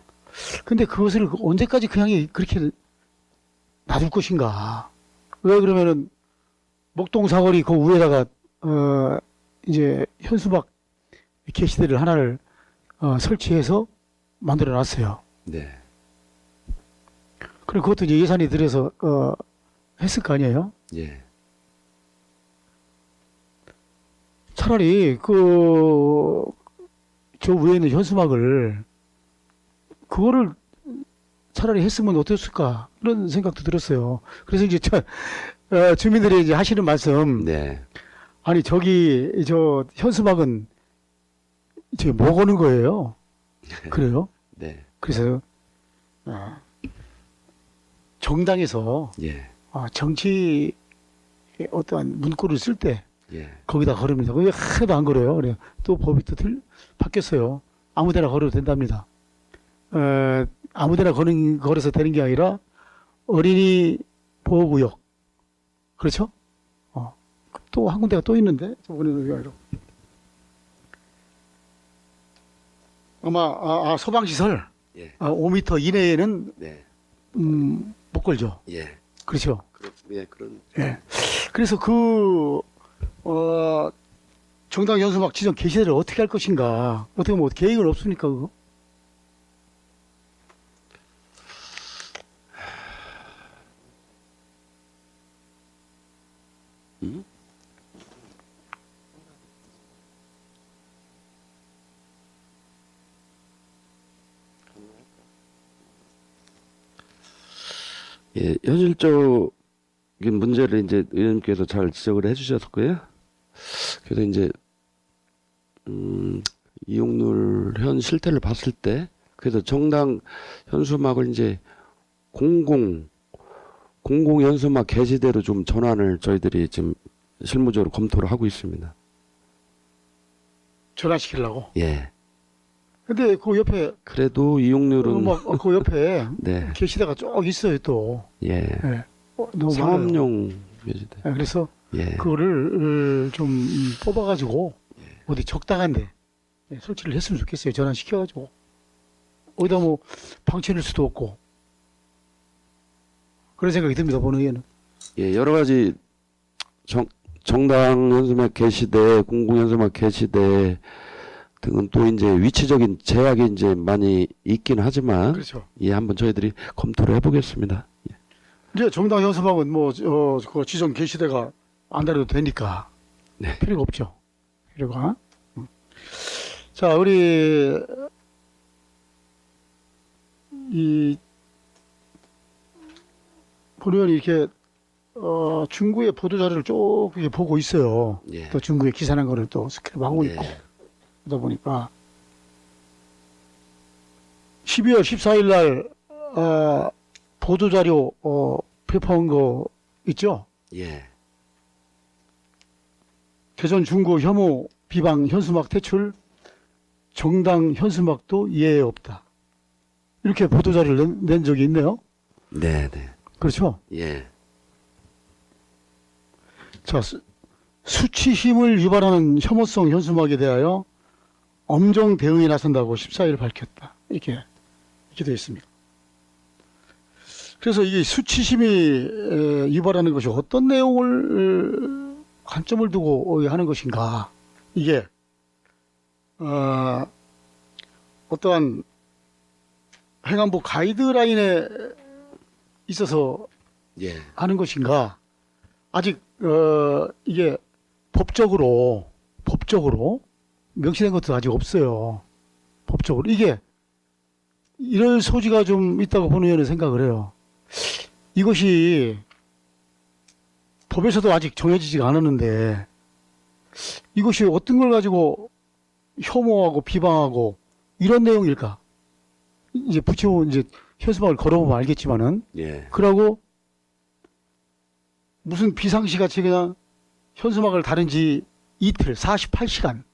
근데 그것을 언제까지 그냥 그렇게 놔둘 것인가? 왜 그러면은 목동 사거리 그 위에다가 이제 현수막 게시대를 하나를 설치해서 만들어 놨어요. 네. 그리고 그것도 이제 예산이 들여서 했을 거 아니에요? 예. 차라리 저 위에 있는 현수막을 그거를 차라리 했으면 어땠을까 그런 생각도 들었어요. 그래서 이제 주민들이 이제 하시는 말씀, 네. 아니 저기 저 현수막은 저기 뭐 거는 거예요? 그래요? 네. 그래서 정당에서 예. 정치 어떠한 문구를 쓸 때 예. 거기다 걸습니다. 그게 하나도 안 걸어요. 그래요. 또 법이 또 바뀌었어요. 아무데나 걸어도 된답니다. 아무데나 걸어서 되는 게 아니라 어린이 보호구역. 그렇죠? 또 한 군데가 또 있는데 저번에는 그게 아니라 아마 소방시설 예. 5m 이내에는 네. 못 걸죠. 예. 그렇죠. 예, 그런. 예. 그래서 정당 현수막 지정 개시대를 어떻게 할 것인가. 어떻게 뭐 계획은 없습니까 그거? 예, 현실적인 문제를 이제 의원님께서 잘 지적을 해주셨고요. 그래서 이제 이용률 현 실태를 봤을 때, 그래서 정당 현수막을 이제 공공 현수막 게시대로 좀 전환을 저희들이 지금 실무적으로 검토를 하고 있습니다. 전환시키려고. 예. 근데 그 옆에 그래도 이용률은 그 옆에 네, 게시대가 쭉 있어요 또. 예, 예. 너무 많아요. 상업용 게시대. 예, 그래서 예, 그거를 좀 뽑아가지고 어디 적당한데 설치를 했으면 좋겠어요. 전환시켜가지고 어디다 뭐 방치할 수도 없고 그런 생각이 듭니다. 본 의원은. 예, 여러 가지 정당 현수막 게시대, 공공 현수막 게시대 등은 또 이제 위치적인 제약이 이제 많이 있긴 하지만, 그렇죠. 예, 한번 저희들이 검토를 해보겠습니다. 예. 이제 정당 현수막은 그 지정 게시대가 안 달아도 되니까 네. 필요가 없죠. 필요가. 자, 우리 이 본 의원이 이렇게 중구의 보도 자료를 쭉 이렇게 보고 있어요. 예. 또 중구에 기사난 거를 또 스크랩하고 예. 있고 그러다 보니까 12월 14일 날 보도 자료 배포한 거 있죠? 예. 대전 중구 혐오 비방 현수막 퇴출 정당 현수막도 이해 없다. 이렇게 보도 자료를 낸 적이 있네요. 네, 네. 그렇죠? 예. 자, 수치심을 유발하는 혐오성 현수막에 대하여 엄정 대응에 나선다고 14일 밝혔다. 이렇게 되어 있습니다. 그래서 이게 수치심이 유발하는 것이 어떤 내용을 관점을 두고 하는 것인가. 이게 어떠한 행안부 가이드라인에 있어서 예. 하는 것인가. 아직 이게 법적으로 명시된 것도 아직 없어요. 법적으로 이게 이럴 소지가 좀 있다고 본 의원은 생각을 해요. 이것이 법에서도 아직 정해지지가 않았는데 이것이 어떤 걸 가지고 혐오하고 비방하고 이런 내용일까? 이제 붙이고 이제 현수막을 걸어보면 알겠지만은 예. 그러고 무슨 비상시 같이 그냥 현수막을 다른 지 이틀 48시간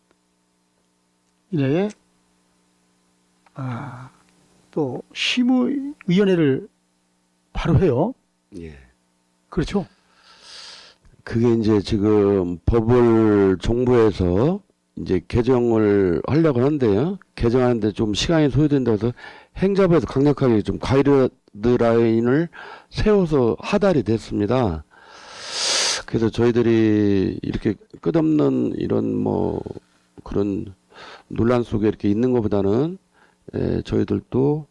이내에 또 심의위원회를 바로 해요. 예. 그렇죠? 그게 이제 지금 법을 정부에서 이제 개정을 하려고 하는데요. 개정하는데 좀 시간이 소요된다고 해서 행정부에서 강력하게 좀 가이드라인을 세워서 하달이 됐습니다. 그래서 저희들이 이렇게 끝없는 이런 뭐 그런 논란 속에 이렇게 있는 것보다는 저희들도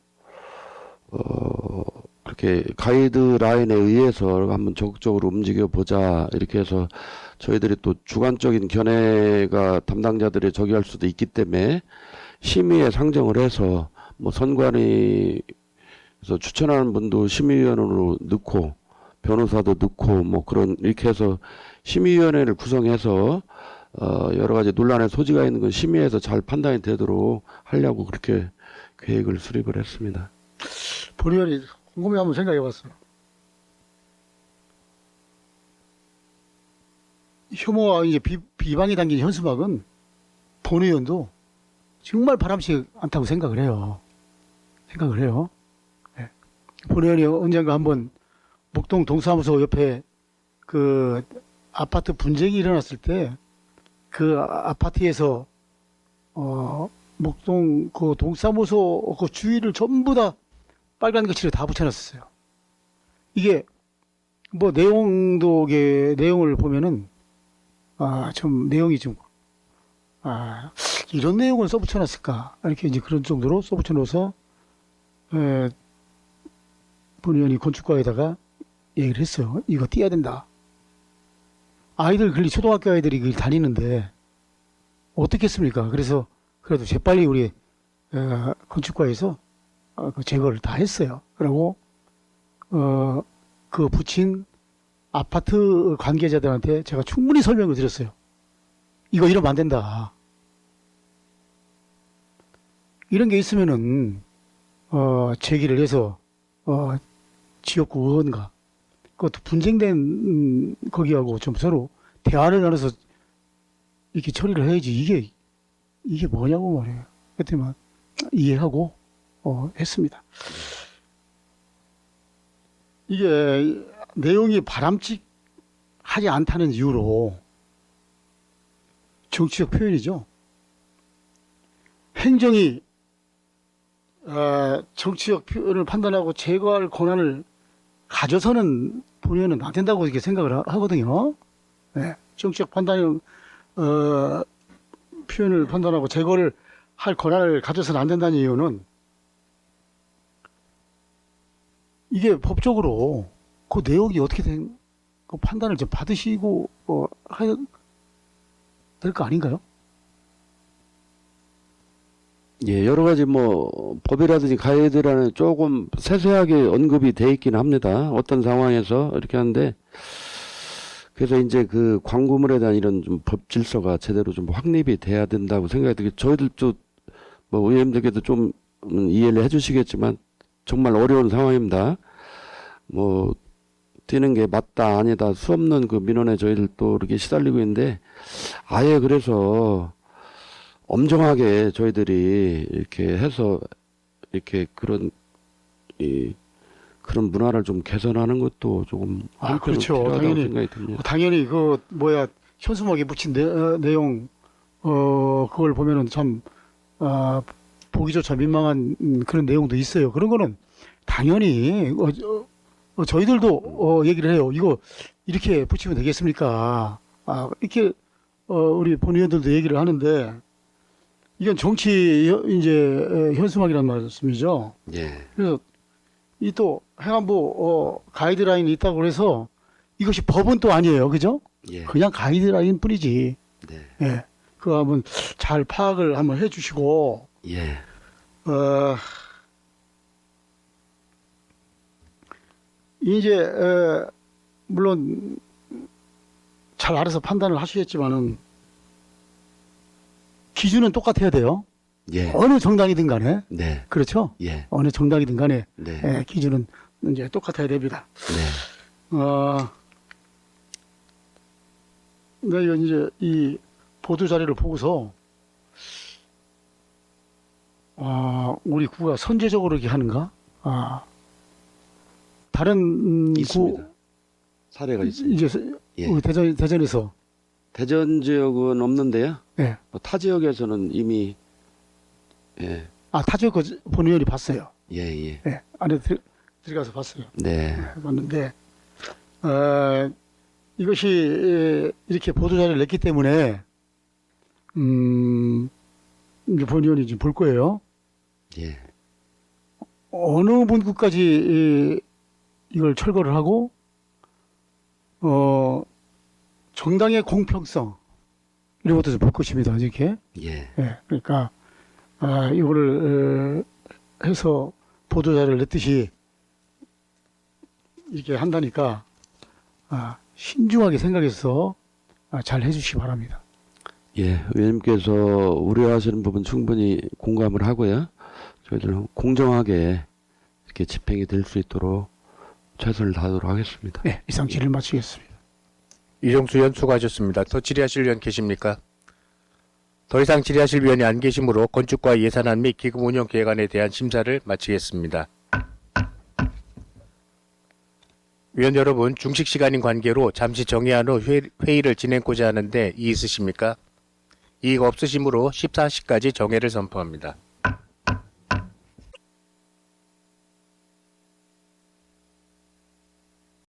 그렇게 가이드라인에 의해서 한번 적극적으로 움직여 보자 이렇게 해서 저희들이 또 주관적인 견해가 담당자들이 저기할 수도 있기 때문에 심의에 상정을 해서 뭐 선관위에서 추천하는 분도 심의위원으로 넣고 변호사도 넣고 뭐 그런 이렇게 해서 심의위원회를 구성해서 여러 가지 논란의 소지가 있는 건 심의해서 잘 판단이 되도록 하려고 그렇게 계획을 수립을 했습니다. 본 의원이 곰곰이 한번 생각해 봤어요. 혐오와 이제 비방이 담긴 현수막은 본 의원도 정말 바람직하지 않다고 생각을 해요. 네. 본 의원이 언젠가 한번 목동 동사무소 옆에 그 아파트 분쟁이 일어났을 때 그 아파트에서 목동 그 동사무소 그 주위를 전부 다 빨간 거치를 다 붙여놨었어요. 이게 뭐 내용을 보면은 좀 내용이 좀 이런 내용을 써붙여놨을까? 이렇게 이제 그런 정도로 써붙여놓아서, 본의원이 건축과에다가 얘기를 했어요. 이거 띄어야 된다. 아이들, 초등학교 아이들이 그 다니는데, 어떻게 했습니까? 그래서, 그래도 재빨리 우리, 건축과에서, 그 제거를 다 했어요. 그리고, 그 붙인 아파트 관계자들한테 제가 충분히 설명을 드렸어요. 이거 이러면 안 된다. 이런 게 있으면은, 제기를 해서, 지역구 의원과, 그것도 분쟁된, 거기하고 좀 서로 대화를 나눠서 이렇게 처리를 해야지. 이게 뭐냐고 말이에요. 그때만 이해하고, 했습니다. 이게 내용이 바람직하지 않다는 이유로 정치적 표현이죠. 행정이 정치적 표현을 판단하고 제거할 권한을 가져서는 본의원은 안 된다고 이렇게 생각을 하거든요. 네. 정치적 판단, 표현을 판단하고 제거를 할 권한을 가져서는 안 된다는 이유는 이게 법적으로 그 내용이 어떻게 된 그 판단을 좀 받으시고 해야 될 거 아닌가요? 예, 여러 가지 뭐 법이라든지 가이드라인에 조금 세세하게 언급이 돼 있긴 합니다. 어떤 상황에서 이렇게 하는데, 그래서 이제 그 광고물에 대한 이런 좀 법 질서가 제대로 좀 확립이 돼야 된다고 생각이 들고, 저희들도 뭐 의원님들께도 좀 이해를 해주시겠지만 정말 어려운 상황입니다. 뭐 뛰는 게 맞다 아니다 수 없는 그 민원에 저희들 또 이렇게 시달리고 있는데, 아예 그래서 엄정하게 저희들이 이렇게 해서 이렇게 그런 그런 문화를 좀 개선하는 것도 조금 그렇죠. 필요하다고 당연히 생각이 듭니다. 당연히 현수막에 붙인 내용 그걸 보면은 참 보기조차 민망한 그런 내용도 있어요. 그런 거는 당연히 저희들도 얘기를 해요. 이거 이렇게 붙이면 되겠습니까? 이렇게 우리 본의원들도 얘기를 하는데, 이건 정치 이제 현수막이란 말씀이죠. 예. 그래서 이 또 행안부 가이드라인이 있다고 해서 이것이 법은 또 아니에요, 그죠? 예. 그냥 가이드라인 뿐이지. 네. 예, 그거 한번 잘 파악을 한번 해주시고, 예. 이제 물론 잘 알아서 판단을 하시겠지만은 기준은 똑같아야 돼요. 예. 어느 정당이든 간에. 네. 그렇죠? 예. 어느 정당이든 간에 네. 기준은 이제 똑같아야 됩니다. 네. 내가 이제 이 보도 자료를 보고서 우리 구가 선제적으로 이렇게 하는가? 다른 있습니다. 사례가 있습니다. 이제 예. 우리 대전에서 대전 지역은 없는데요. 예. 뭐 타 지역에서는 이미 예. 타 지역 본의원이 봤어요. 예, 예. 예. 안에 들어가서 봤어요. 네. 봤는데 이것이 이렇게 보도 자료를 냈기 때문에 이제 본의원이 지금 볼 거예요. 예. 어느 문구까지 이걸 철거를 하고 정당의 공평성 이런 것도 좀 볼 것입니다. 이렇게. 예. 예. 그러니까 이거를 해서 보도 자료를 냈듯이 이렇게 한다니까 신중하게 생각해서 잘 해주시기 바랍니다. 예, 의원님께서 우려하시는 부분 충분히 공감을 하고요. 저희들은 공정하게 이렇게 집행이 될 수 있도록 최선을 다하도록 하겠습니다. 네, 이상 질의를 마치겠습니다. 이종수 의원 수고하셨습니다. 더 질의하실 의원 계십니까? 더 이상 질의하실 의원이 안 계시므로 건축과 예산안 및 기금 운영 계획안에 대한 심사를 마치겠습니다. 위원 여러분, 중식 시간인 관계로 잠시 정회한 후 회의를 진행하고자 하는데 이의 있으십니까? 이의가 없으시므로 14시까지 정회를 선포합니다.